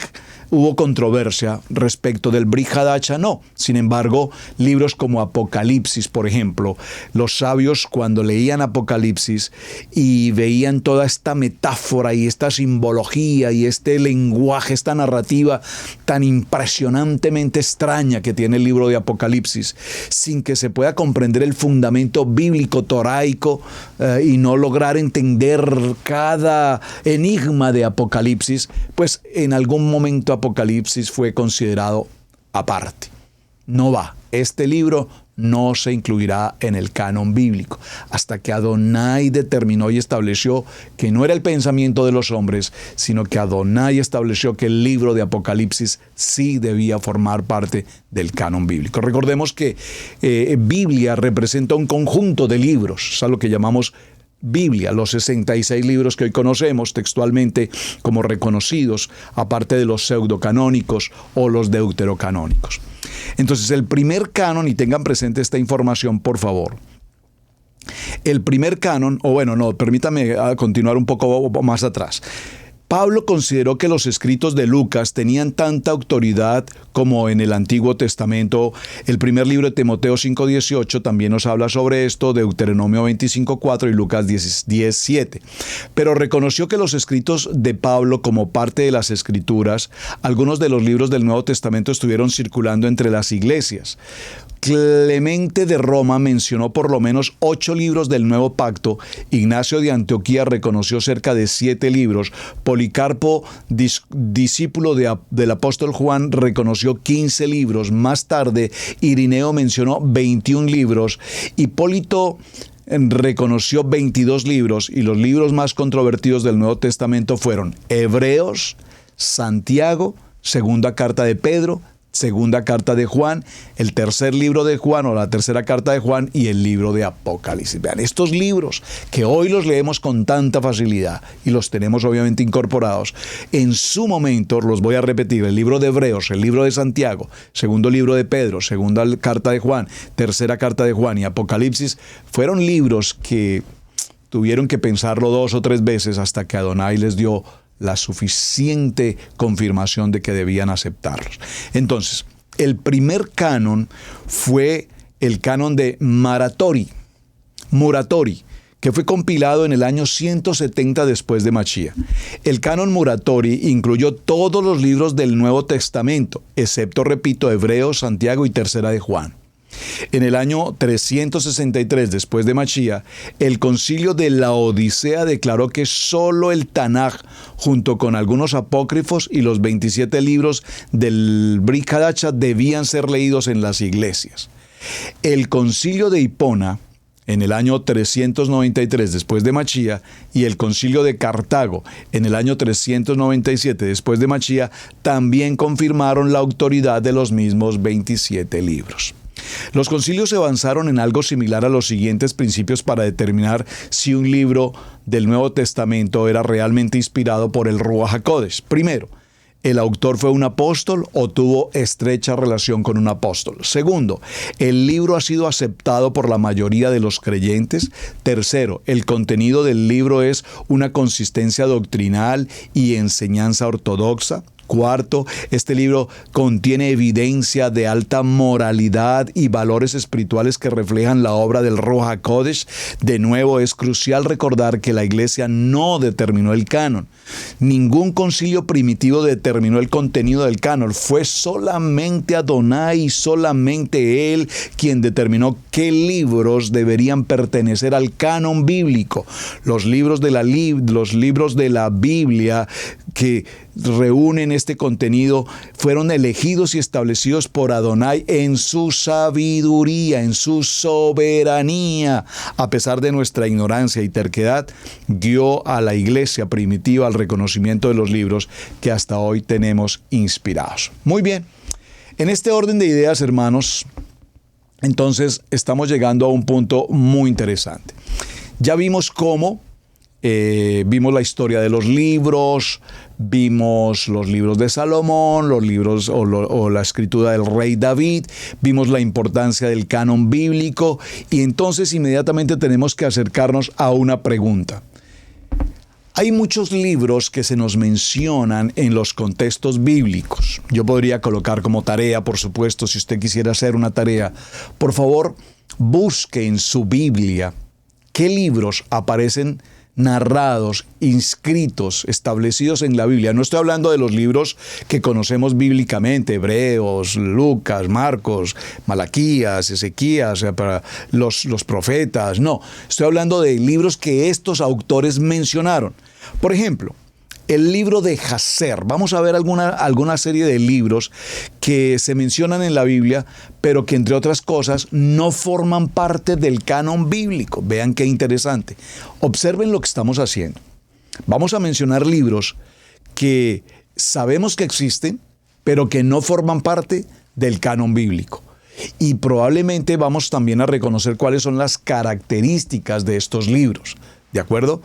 hubo controversia respecto del Brit Hadasha, no. Sin embargo, libros como Apocalipsis, por ejemplo, los sabios cuando leían Apocalipsis y veían toda esta metáfora y esta simbología y este lenguaje, esta narrativa tan impresionantemente extraña que tiene el libro de Apocalipsis, sin que se pueda comprender el fundamento bíblico toraico y no lograr entender cada enigma de Apocalipsis, pues en algún momento Apocalipsis fue considerado aparte. No va. Este libro no se incluirá en el canon bíblico hasta que Adonai determinó y estableció que no era el pensamiento de los hombres, sino que Adonai estableció que el libro de Apocalipsis sí debía formar parte del canon bíblico. Recordemos que Biblia representa un conjunto de libros, es a lo que llamamos Biblia, los 66 libros que hoy conocemos textualmente como reconocidos, aparte de los pseudocanónicos o los deuterocanónicos. Entonces, el primer canon, y tengan presente esta información, por favor. El primer canon, permítame continuar un poco más atrás. Pablo consideró que los escritos de Lucas tenían tanta autoridad como en el Antiguo Testamento. El primer libro de Timoteo 5:18 también nos habla sobre esto, Deuteronomio 25:4 y Lucas 10:7. Pero reconoció que los escritos de Pablo como parte de las Escrituras, algunos de los libros del Nuevo Testamento estuvieron circulando entre las iglesias. Clemente de Roma mencionó por lo menos 8 libros del Nuevo Pacto. Ignacio de Antioquía reconoció cerca de 7 libros. Policarpo, discípulo del apóstol Juan, reconoció 15 libros. Más tarde, Irineo mencionó 21 libros. Hipólito reconoció 22 libros, y los libros más controvertidos del Nuevo Testamento fueron Hebreos, Santiago, Segunda Carta de Pedro, Segunda Carta de Juan, el tercer libro de Juan o la tercera carta de Juan y el libro de Apocalipsis. Vean, estos libros que hoy los leemos con tanta facilidad y los tenemos obviamente incorporados, en su momento, los voy a repetir, el libro de Hebreos, el libro de Santiago, segundo libro de Pedro, segunda carta de Juan, tercera carta de Juan y Apocalipsis, fueron libros que tuvieron que pensarlo 2 o 3 veces hasta que Adonai les dio la suficiente confirmación de que debían aceptarlos. Entonces, el primer canon fue el canon de Muratori, que fue compilado en el año 170 después de Mashiach. El canon Muratori incluyó todos los libros del Nuevo Testamento, excepto, repito, Hebreos, Santiago y tercera de Juan. En el año 363 después de Mashiach, el concilio de la Odisea declaró que solo el Tanaj, junto con algunos apócrifos y los 27 libros del Brit Hadasha, debían ser leídos en las iglesias. El concilio de Hipona, en el año 393 después de Mashiach, y el concilio de Cartago, en el año 397 después de Mashiach, también confirmaron la autoridad de los mismos 27 libros. Los concilios se avanzaron en algo similar a los siguientes principios para determinar si un libro del Nuevo Testamento era realmente inspirado por el Ruach HaKodesh. Primero, ¿el autor fue un apóstol o tuvo estrecha relación con un apóstol? Segundo, ¿el libro ha sido aceptado por la mayoría de los creyentes? Tercero, ¿el contenido del libro es una consistencia doctrinal y enseñanza ortodoxa? Cuarto, este libro contiene evidencia de alta moralidad y valores espirituales que reflejan la obra del Ruach HaKodesh. De nuevo, es crucial recordar que la Iglesia no determinó el canon. Ningún concilio primitivo determinó el contenido del canon. Fue solamente Adonai y solamente Él quien determinó qué libros deberían pertenecer al canon bíblico. Los libros de la Biblia que reúnen en este contenido fueron elegidos y establecidos por Adonai en su sabiduría, en su soberanía. A pesar de nuestra ignorancia y terquedad, guió a la iglesia primitiva al reconocimiento de los libros que hasta hoy tenemos inspirados. Muy bien, en este orden de ideas, hermanos, entonces estamos llegando a un punto muy interesante. Ya vimos cómo vimos la historia de los libros, vimos los libros de Salomón, los libros o la escritura del rey David, vimos la importancia del canon bíblico y entonces inmediatamente tenemos que acercarnos a una pregunta. Hay muchos libros que se nos mencionan en los contextos bíblicos. Yo podría colocar como tarea, por supuesto, si usted quisiera hacer una tarea, por favor, busque en su Biblia qué libros aparecen narrados, inscritos, establecidos en la Biblia. No estoy hablando de los libros que conocemos bíblicamente, Hebreos, Lucas, Marcos, Malaquías, Ezequías, los profetas. No, estoy hablando de libros que estos autores mencionaron. Por ejemplo, el libro de Jaser. Vamos a ver alguna serie de libros que se mencionan en la Biblia, pero que entre otras cosas no forman parte del canon bíblico. Vean qué interesante. Observen lo que estamos haciendo. Vamos a mencionar libros que sabemos que existen, pero que no forman parte del canon bíblico. Y probablemente vamos también a reconocer cuáles son las características de estos libros. ¿De acuerdo?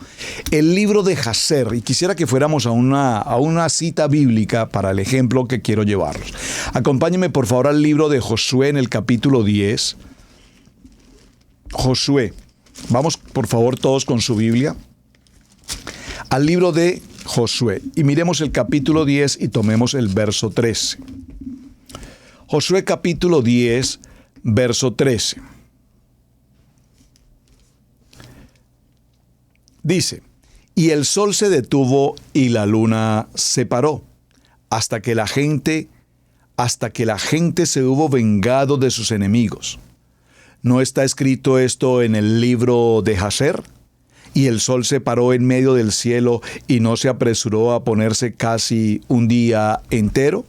El libro de Jaser, y quisiera que fuéramos a una cita bíblica para el ejemplo que quiero llevarlos. Acompáñenme por favor al libro de Josué en el capítulo 10. Josué, vamos por favor todos con su Biblia al libro de Josué y miremos el capítulo 10 y tomemos el verso 13. Josué capítulo 10, verso 13. Dice, y el sol se detuvo y la luna se paró, hasta que la gente se hubo vengado de sus enemigos. ¿No está escrito esto en el libro de Jaser? Y el sol se paró en medio del cielo y no se apresuró a ponerse casi un día entero.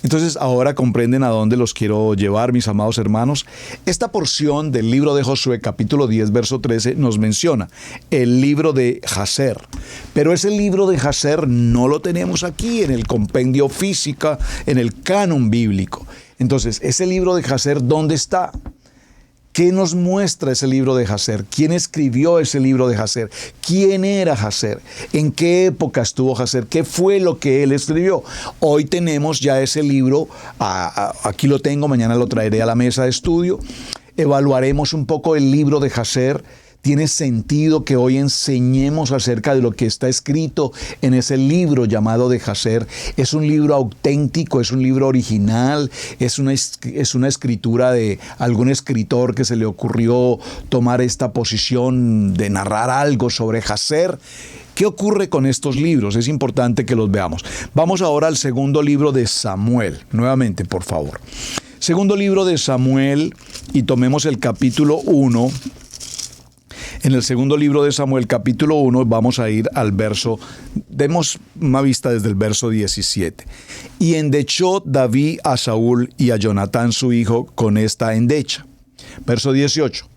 Entonces ahora comprenden a dónde los quiero llevar, mis amados hermanos. Esta porción del libro de Josué, capítulo 10, verso 13, nos menciona el libro de Jaser. Pero ese libro de Jaser no lo tenemos aquí en el compendio física, en el canon bíblico. Entonces, ese libro de Jaser, ¿dónde está? ¿Qué nos muestra ese libro de Jaser? ¿Quién escribió ese libro de Jaser? ¿Quién era Jaser? ¿En qué época estuvo Jaser? ¿Qué fue lo que él escribió? Hoy tenemos ya ese libro, aquí lo tengo, mañana lo traeré a la mesa de estudio. Evaluaremos un poco el libro de Jaser. Tiene sentido que hoy enseñemos acerca de lo que está escrito en ese libro llamado de Jaser. Es un libro auténtico, es un libro original, es una escritura de algún escritor que se le ocurrió tomar esta posición de narrar algo sobre Jaser. ¿Qué ocurre con estos libros? Es importante que los veamos. Vamos ahora al segundo libro de Samuel. Nuevamente, por favor. Segundo libro de Samuel y tomemos el capítulo 1. En el segundo libro de Samuel, capítulo 1, vamos a ir al verso, demos una vista desde el verso 17. Y endechó David a Saúl y a Jonatán su hijo con esta endecha. Verso 18.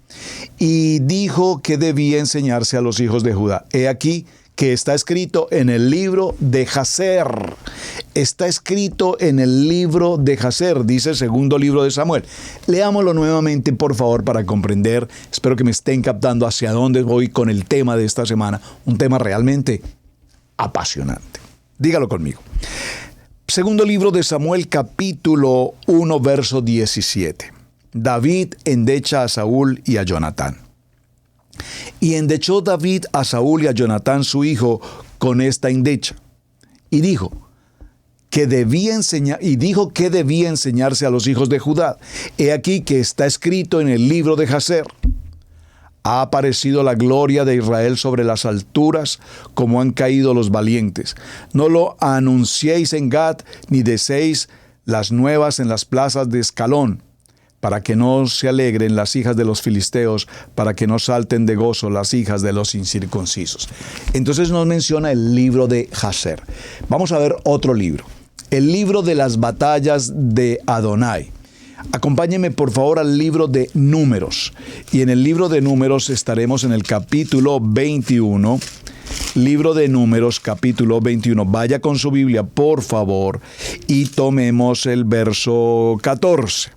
Y dijo que debía enseñarse a los hijos de Judá. He aquí que está escrito en el libro de Jaser. Está escrito en el libro de Jaser, dice el segundo libro de Samuel. Leámoslo nuevamente, por favor, para comprender. Espero que me estén captando hacia dónde voy con el tema de esta semana. Un tema realmente apasionante. Dígalo conmigo. Segundo libro de Samuel, capítulo 1, verso 17. David endecha a Saúl y a Jonatán. Y endechó David a Saúl y a Jonatán su hijo con esta endecha. Y dijo que debía enseñarse a los hijos de Judá. He aquí que está escrito en el libro de Jaser. Ha aparecido la gloria de Israel sobre las alturas, como han caído los valientes. No lo anunciéis en Gad, ni deseéis las nuevas en las plazas de Escalón, para que no se alegren las hijas de los filisteos, para que no salten de gozo las hijas de los incircuncisos. Entonces nos menciona el libro de Jaser. Vamos a ver otro libro. el libro de las batallas de Adonai. Acompáñenme por favor al libro de Números. Y en el libro de Números estaremos en el capítulo 21. Libro de Números, capítulo 21. Vaya con su Biblia, por favor, y tomemos el verso 14.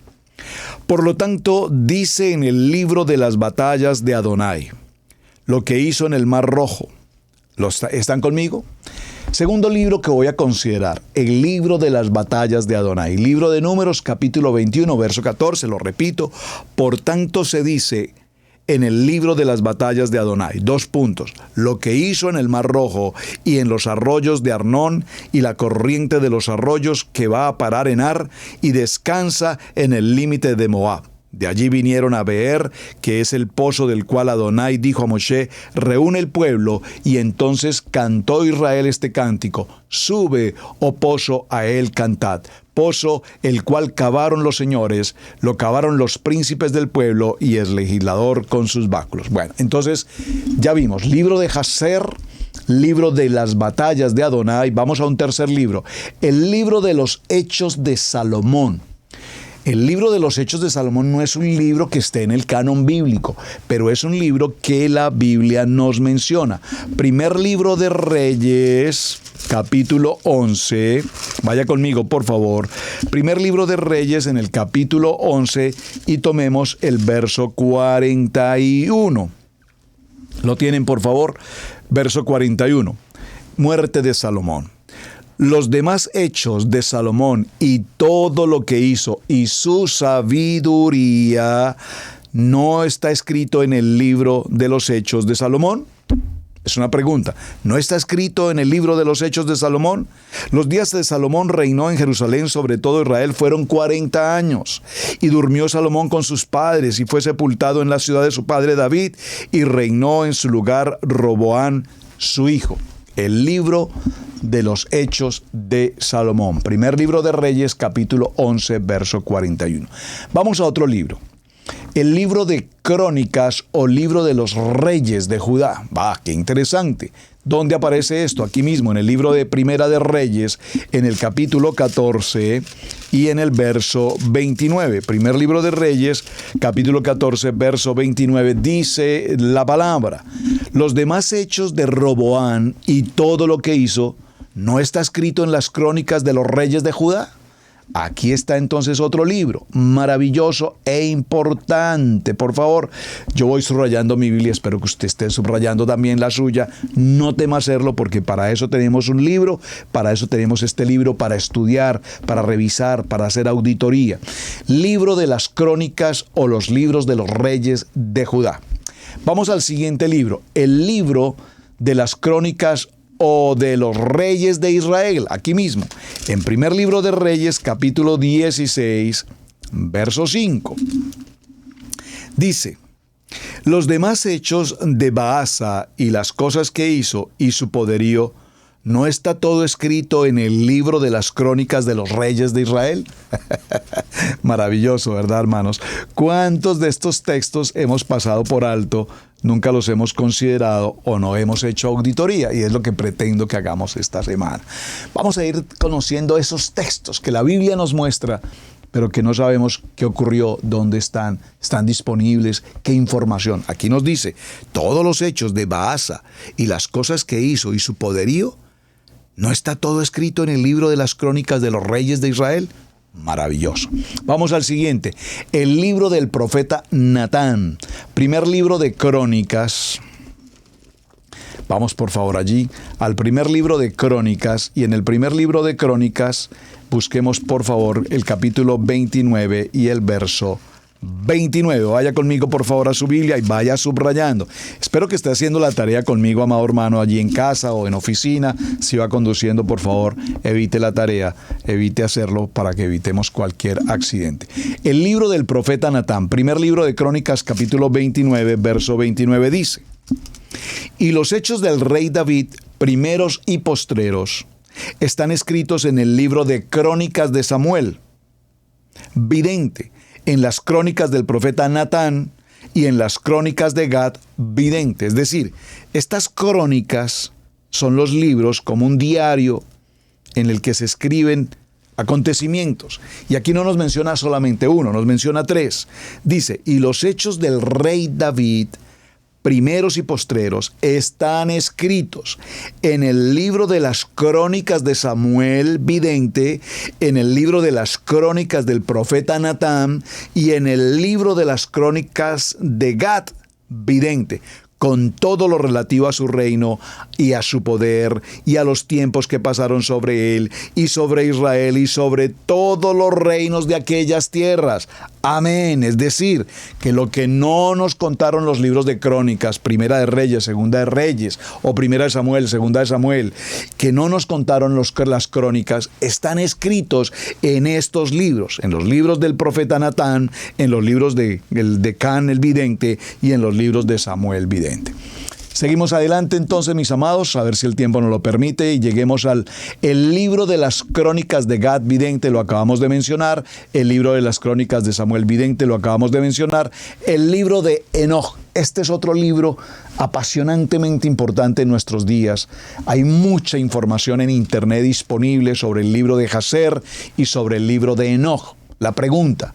Por lo tanto, dice en el libro de las batallas de Adonai, lo que hizo en el Mar Rojo. ¿Están conmigo? Segundo libro que voy a considerar, el libro de las batallas de Adonai. Libro de Números, capítulo 21, verso 14, lo repito. Por tanto se dice en el libro de las batallas de Adonai, 2 puntos, lo que hizo en el Mar Rojo y en los arroyos de Arnón y la corriente de los arroyos que va a parar en Ar y descansa en el límite de Moab. De allí vinieron a Beer, que es el pozo del cual Adonai dijo a Moshe, reúne el pueblo, y entonces cantó Israel este cántico, sube, oh pozo, a él cantad. Pozo el cual cavaron los señores, lo cavaron los príncipes del pueblo y el legislador con sus báculos. Bueno, entonces ya vimos, libro de Jaser, libro de las batallas de Adonai. Vamos a un tercer libro, el libro de los Hechos de Salomón. El libro de los Hechos de Salomón no es un libro que esté en el canon bíblico, pero es un libro que la Biblia nos menciona. Primer libro de Reyes, capítulo 11. Vaya conmigo, por favor. Primer libro de Reyes en el capítulo 11 y tomemos el verso 41. ¿Lo tienen, por favor? Verso 41. Muerte de Salomón. Los demás hechos de Salomón y todo lo que hizo y su sabiduría no está escrito en el libro de los hechos de Salomón. Es una pregunta. ¿No está escrito en el libro de los hechos de Salomón? Los días de Salomón reinó en Jerusalén sobre todo Israel fueron 40 años. Y durmió Salomón con sus padres y fue sepultado en la ciudad de su padre David y reinó en su lugar Roboán su hijo. El libro de los Hechos de Salomón. Primer libro de Reyes, capítulo 11, verso 41. Vamos a otro libro. El libro de Crónicas o libro de los Reyes de Judá. ¡Qué interesante! ¿Dónde aparece esto? Aquí mismo, en el libro de Primera de Reyes, en el capítulo 14 y en el verso 29. Primer libro de Reyes, capítulo 14, verso 29, dice la palabra: los demás hechos de Roboán y todo lo que hizo, ¿no está escrito en las crónicas de los reyes de Judá? Aquí está entonces otro libro, maravilloso e importante. Por favor, yo voy subrayando mi Biblia, espero que usted esté subrayando también la suya. No tema hacerlo porque para eso tenemos un libro, para eso tenemos este libro, para estudiar, para revisar, para hacer auditoría. Libro de las Crónicas o los libros de los reyes de Judá. Vamos al siguiente libro, el libro de las Crónicas o de los reyes de Israel, aquí mismo, en primer libro de Reyes, capítulo 16, verso 5. Dice: los demás hechos de Baasa y las cosas que hizo y su poderío, ¿no está todo escrito en el libro de las crónicas de los reyes de Israel? Maravilloso, ¿verdad, hermanos? ¿Cuántos de estos textos hemos pasado por alto? Nunca los hemos considerado o no hemos hecho auditoría, y es lo que pretendo que hagamos esta semana. Vamos a ir conociendo esos textos que la Biblia nos muestra, pero que no sabemos qué ocurrió, dónde están disponibles, qué información. Aquí nos dice, todos los hechos de Baasa y las cosas que hizo y su poderío, ¿no está todo escrito en el libro de las crónicas de los reyes de Israel? Maravilloso. Vamos al siguiente, el libro del profeta Natán, primer libro de Crónicas. Vamos por favor allí al primer libro de Crónicas, y en el primer libro de Crónicas busquemos por favor el capítulo 29 y el verso 29. Vaya conmigo por favor a su Biblia y vaya subrayando. Espero que esté haciendo la tarea conmigo, amado hermano, allí en casa o en oficina. Si va conduciendo, por favor, evite la tarea, evite hacerlo para que evitemos cualquier accidente. El libro del profeta Natán, primer libro de Crónicas, capítulo 29, verso 29 dice: y los hechos del rey David, primeros y postreros, están escritos en el libro de Crónicas de Samuel, vidente, en las crónicas del profeta Natán y en las crónicas de Gad, vidente. Es decir, estas crónicas son los libros como un diario en el que se escriben acontecimientos. Y aquí no nos menciona solamente uno, nos menciona tres. Dice, y los hechos del rey David, primeros y postreros, están escritos en el libro de las crónicas de Samuel vidente, en el libro de las crónicas del profeta Natán y en el libro de las crónicas de Gad vidente, con todo lo relativo a su reino y a su poder y a los tiempos que pasaron sobre él y sobre Israel y sobre todos los reinos de aquellas tierras. Amén. Es decir, que lo que no nos contaron los libros de crónicas, primera de Reyes, segunda de Reyes, o primera de Samuel, segunda de Samuel, que no nos contaron las crónicas, están escritos en estos libros, en los libros del profeta Natán, en los libros de Can el vidente y en los libros de Samuel vidente. Seguimos adelante entonces, mis amados, a ver si el tiempo nos lo permite, y lleguemos al libro de las crónicas de Gad vidente, lo acabamos de mencionar, el libro de las crónicas de Samuel vidente, lo acabamos de mencionar, el libro de Enoch. Este es otro libro apasionantemente importante en nuestros días. Hay mucha información en internet disponible sobre el libro de Jacer y sobre el libro de Enoch. La pregunta: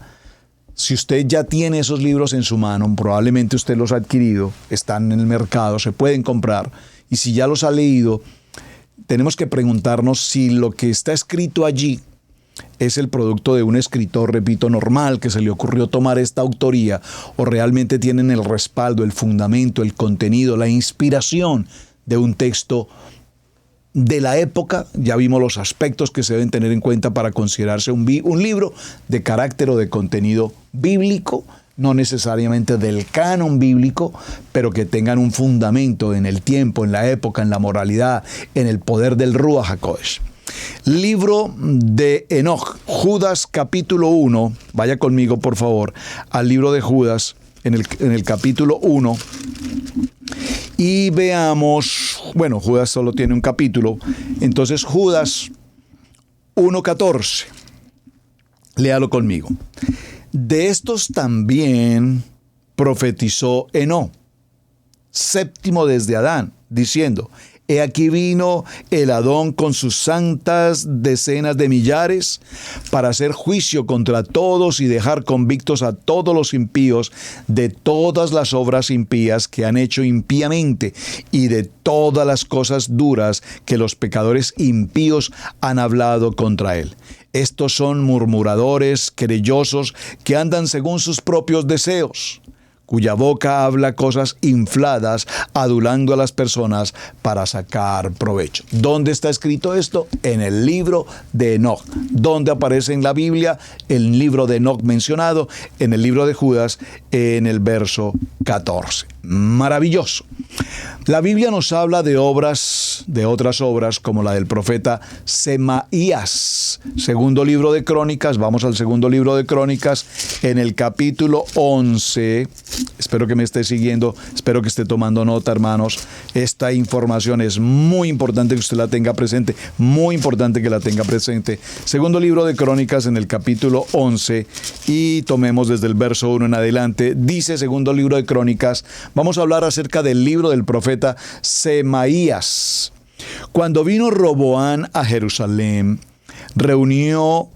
si usted ya tiene esos libros en su mano, probablemente usted los ha adquirido, están en el mercado, se pueden comprar, y si ya los ha leído, tenemos que preguntarnos si lo que está escrito allí es el producto de un escritor, repito, normal, que se le ocurrió tomar esta autoría, o realmente tienen el respaldo, el fundamento, el contenido, la inspiración de un texto de la época. Ya vimos los aspectos que se deben tener en cuenta para considerarse un libro de carácter o de contenido bíblico, no necesariamente del canon bíblico, pero que tengan un fundamento en el tiempo, en la época, en la moralidad, en el poder del Ruach HaKodesh. Libro de Enoch, Judas capítulo 1, vaya conmigo por favor al libro de Judas, en el capítulo 1, y veamos, bueno, Judas solo tiene un capítulo, entonces Judas 1:14, léalo conmigo. De estos también profetizó Enoc, séptimo desde Adán, diciendo: He aquí vino el Adón con sus santas decenas de millares para hacer juicio contra todos y dejar convictos a todos los impíos de todas las obras impías que han hecho impíamente y de todas las cosas duras que los pecadores impíos han hablado contra él. Estos son murmuradores, querellosos, que andan según sus propios deseos, cuya boca habla cosas infladas, adulando a las personas para sacar provecho. ¿Dónde está escrito esto? En el libro de Enoc. ¿Dónde aparece en la Biblia? El libro de Enoc mencionado, en el libro de Judas, en el verso 14. Maravilloso. La Biblia nos habla de otras obras, como la del profeta Semaías. Segundo libro de Crónicas, vamos al segundo libro de Crónicas, en el capítulo 11. Espero que me esté siguiendo, espero que esté tomando nota, hermanos. Esta información es muy importante que usted la tenga presente, muy importante que la tenga presente. Segundo libro de Crónicas, en el capítulo 11, y tomemos desde el verso 1 en adelante. Dice segundo libro de Crónicas, vamos a hablar acerca del libro del profeta Semaías. Cuando vino Roboán a Jerusalén, reunió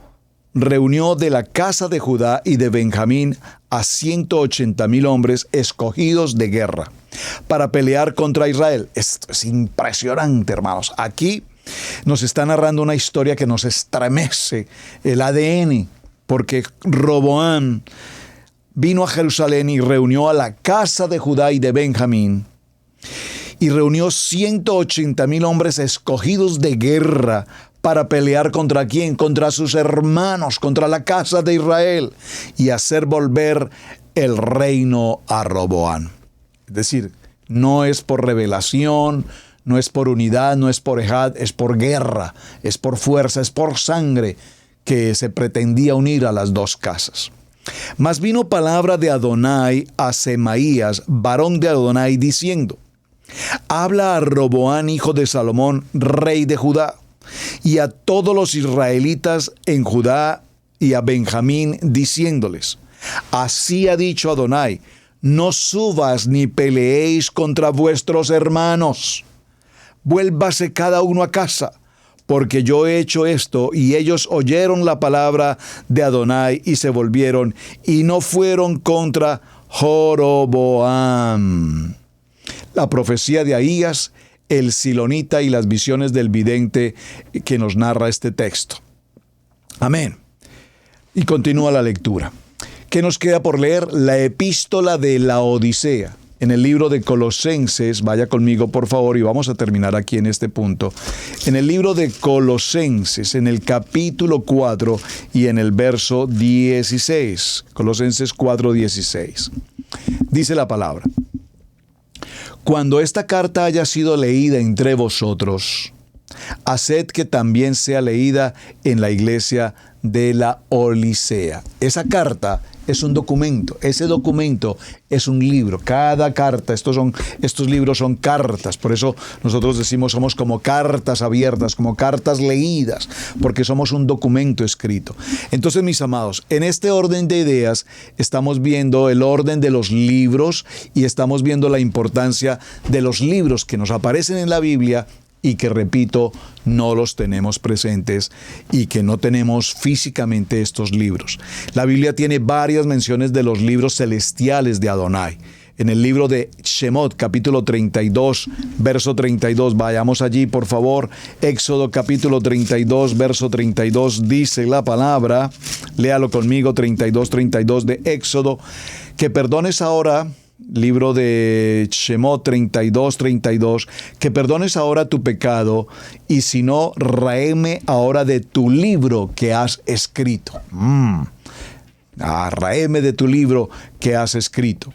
de la casa de Judá y de Benjamín a 180,000 hombres escogidos de guerra para pelear contra Israel. Esto es impresionante, hermanos. Aquí nos está narrando una historia que nos estremece el ADN, porque Roboán vino a Jerusalén y reunió a la casa de Judá y de Benjamín, y reunió 180,000 hombres escogidos de guerra para pelear ¿contra quién? Contra sus hermanos, contra la casa de Israel, y hacer volver el reino a Roboán. Es decir, no es por revelación, no es por unidad, no es por ejad, es por guerra, es por fuerza, es por sangre que se pretendía unir a las dos casas. Mas vino palabra de Adonai a Semaías, varón de Adonai, diciendo: Habla a Roboán, hijo de Salomón, rey de Judá, y a todos los israelitas en Judá y a Benjamín, diciéndoles: Así ha dicho Adonai, no subas ni peleéis contra vuestros hermanos. Vuélvase cada uno a casa, porque yo he hecho esto. Y ellos oyeron la palabra de Adonai y se volvieron y no fueron contra Joroboam. La profecía de Ahías, el silonita, y las visiones del vidente que nos narra este texto. Amén. Y continúa la lectura. ¿Qué nos queda por leer? La epístola de la Odisea. En el libro de Colosenses, vaya conmigo por favor, y vamos a terminar aquí en este punto. En el libro de Colosenses, en el capítulo 4 y en el verso 16. Colosenses 4:16. Dice la palabra: cuando esta carta haya sido leída entre vosotros, haced que también sea leída en la iglesia de la Odisea. Esa carta es un documento, ese documento es un libro. Cada carta, estos libros son cartas, por eso nosotros decimos somos como cartas abiertas, como cartas leídas, porque somos un documento escrito. Entonces, mis amados, en este orden de ideas estamos viendo el orden de los libros y estamos viendo la importancia de los libros que nos aparecen en la Biblia y que, repito, no los tenemos presentes y que no tenemos físicamente estos libros. La Biblia tiene varias menciones de los libros celestiales de Adonai. En el libro de Shemot, capítulo 32, verso 32, vayamos allí, por favor. Éxodo, capítulo 32, verso 32, dice la palabra, léalo conmigo, 32 de Éxodo, que perdones ahora... Libro de Shemot 32, que perdones ahora tu pecado, y si no, raeme ahora de tu libro que has escrito. Raeme de tu libro que has escrito.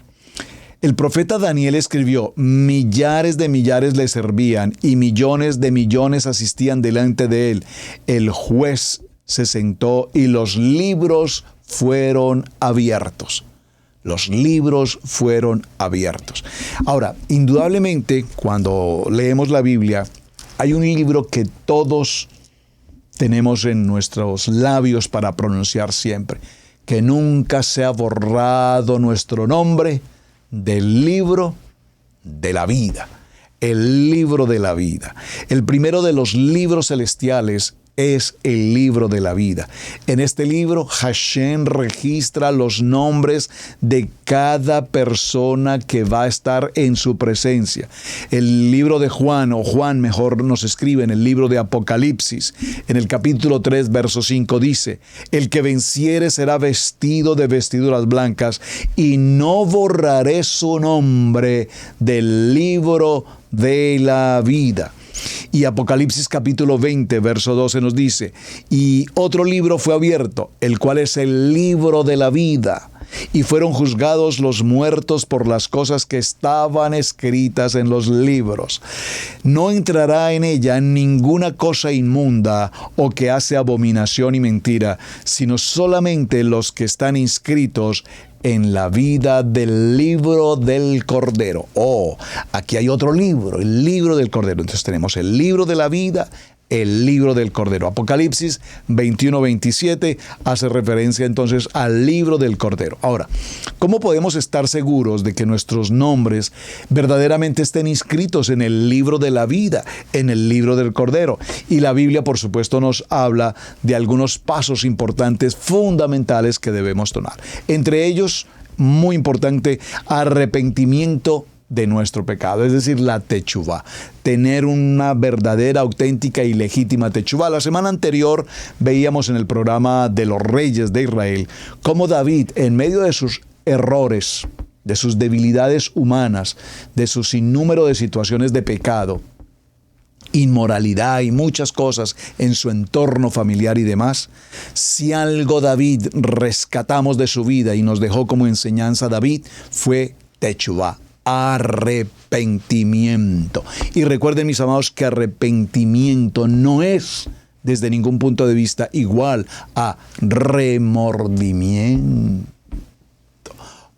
El profeta Daniel escribió: millares de millares le servían y millones de millones asistían delante de él. El juez se sentó y los libros fueron abiertos. Los libros fueron abiertos. Ahora, indudablemente, cuando leemos la Biblia, hay un libro que todos tenemos en nuestros labios para pronunciar siempre, que nunca se ha borrado nuestro nombre del libro de la vida. El libro de la vida. El primero de los libros celestiales es el libro de la vida. En este libro, Hashem registra los nombres de cada persona que va a estar en su presencia. El libro de Juan, o Juan mejor nos escribe en el libro de Apocalipsis, en el capítulo 3, verso 5, dice: el que venciere será vestido de vestiduras blancas, y no borraré su nombre del libro de la vida. Y Apocalipsis capítulo 20, verso 12 nos dice: y otro libro fue abierto, el cual es el libro de la vida. Y fueron juzgados los muertos por las cosas que estaban escritas en los libros. No entrará en ella ninguna cosa inmunda o que hace abominación y mentira, sino solamente los que están inscritos en la vida del libro del Cordero. Aquí hay otro libro, el libro del Cordero. Entonces tenemos el libro de la vida, el libro del Cordero. Apocalipsis 21-27 hace referencia entonces al libro del Cordero. Ahora, ¿cómo podemos estar seguros de que nuestros nombres verdaderamente estén inscritos en el libro de la vida, en el libro del Cordero? Y la Biblia, por supuesto, nos habla de algunos pasos importantes, fundamentales que debemos tomar. Entre ellos, muy importante, arrepentimiento de nuestro pecado, es decir, la techuvá, tener una verdadera, auténtica y legítima techuvá. La semana anterior veíamos en el programa de los reyes de Israel cómo David, en medio de sus errores, de sus debilidades humanas, de sus sinnúmero de situaciones de pecado, inmoralidad y muchas cosas en su entorno familiar y demás, si algo David rescatamos de su vida y nos dejó como enseñanza David, fue techuvá, arrepentimiento. Y recuerden, mis amados, que arrepentimiento no es desde ningún punto de vista igual a remordimiento.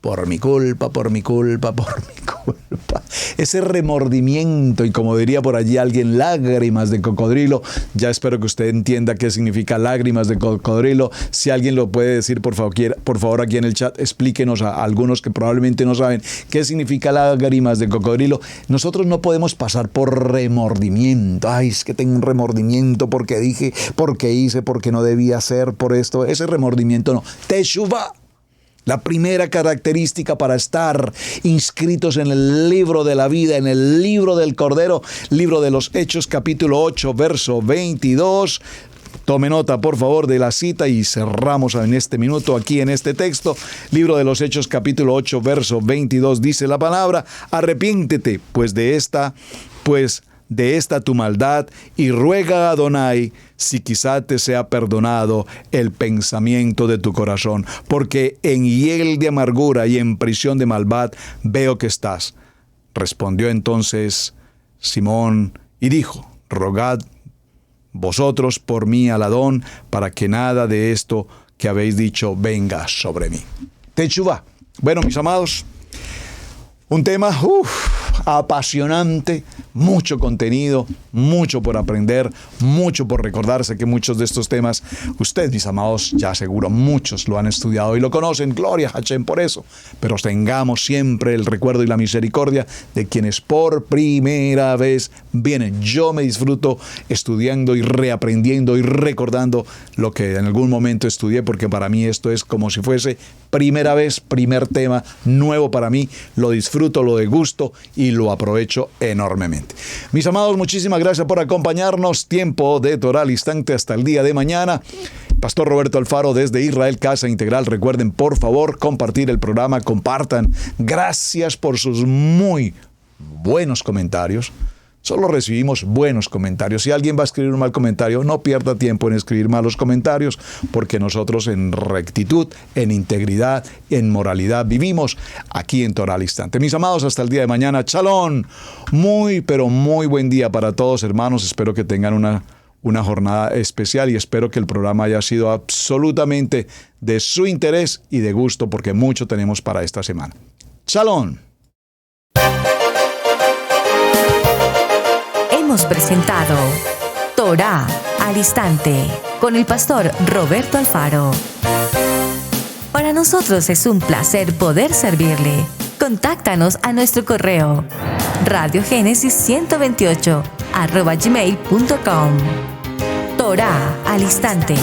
por mi culpa, por mi culpa, por mi culpa. Ese remordimiento y, como diría por allí alguien, lágrimas de cocodrilo. Ya espero que usted entienda qué significa lágrimas de cocodrilo. Si alguien lo puede decir, por favor aquí en el chat, explíquenos a algunos que probablemente no saben qué significa lágrimas de cocodrilo. Nosotros no podemos pasar por remordimiento. Ay, es que tengo un remordimiento porque dije, porque hice, porque no debía hacer, por esto. Ese remordimiento no. Teshuvá. La primera característica para estar inscritos en el libro de la vida, en el libro del Cordero, libro de los Hechos, capítulo 8, verso 22. Tome nota, por favor, de la cita y cerramos en este minuto aquí en este texto. Libro de los Hechos, capítulo 8, verso 22, dice la palabra: arrepiéntete, pues de esta tu maldad, y ruega a Adonai si quizá te sea perdonado el pensamiento de tu corazón, porque en hiel de amargura y en prisión de maldad veo que estás. Respondió entonces Simón y dijo: rogad vosotros por mí al Adón, para que nada de esto que habéis dicho venga sobre mí. Teshuvá. Bueno, mis amados, un tema apasionante, mucho contenido, mucho por aprender, mucho por recordarse que muchos de estos temas, ustedes, mis amados, ya seguro muchos lo han estudiado y lo conocen, gloria a Hashem por eso, pero tengamos siempre el recuerdo y la misericordia de quienes por primera vez vienen. Yo me disfruto estudiando y reaprendiendo y recordando lo que en algún momento estudié, porque para mí esto es como si fuese primera vez, primer tema nuevo para mí. Lo disfruto, lo degusto y lo aprovecho enormemente. Mis amados, muchísimas gracias por acompañarnos. Tiempo de Torah al instante hasta el día de mañana. Pastor Roberto Alfaro desde Israel, Casa Integral. Recuerden, por favor, compartir el programa, compartan. Gracias por sus muy buenos comentarios. Solo recibimos buenos comentarios. Si alguien va a escribir un mal comentario, no pierda tiempo en escribir malos comentarios, porque nosotros en rectitud, en integridad, en moralidad vivimos aquí en Torah al instante. Mis amados, hasta el día de mañana. Shalom. Muy, pero muy buen día para todos, hermanos. Espero que tengan una jornada especial y espero que el programa haya sido absolutamente de su interés y de gusto, porque mucho tenemos para esta semana. Shalom. Hemos presentado Torah al instante con el pastor Roberto Alfaro. Para nosotros es un placer poder servirle. Contáctanos a nuestro correo radiogenesis128@gmail.com. Torah al instante.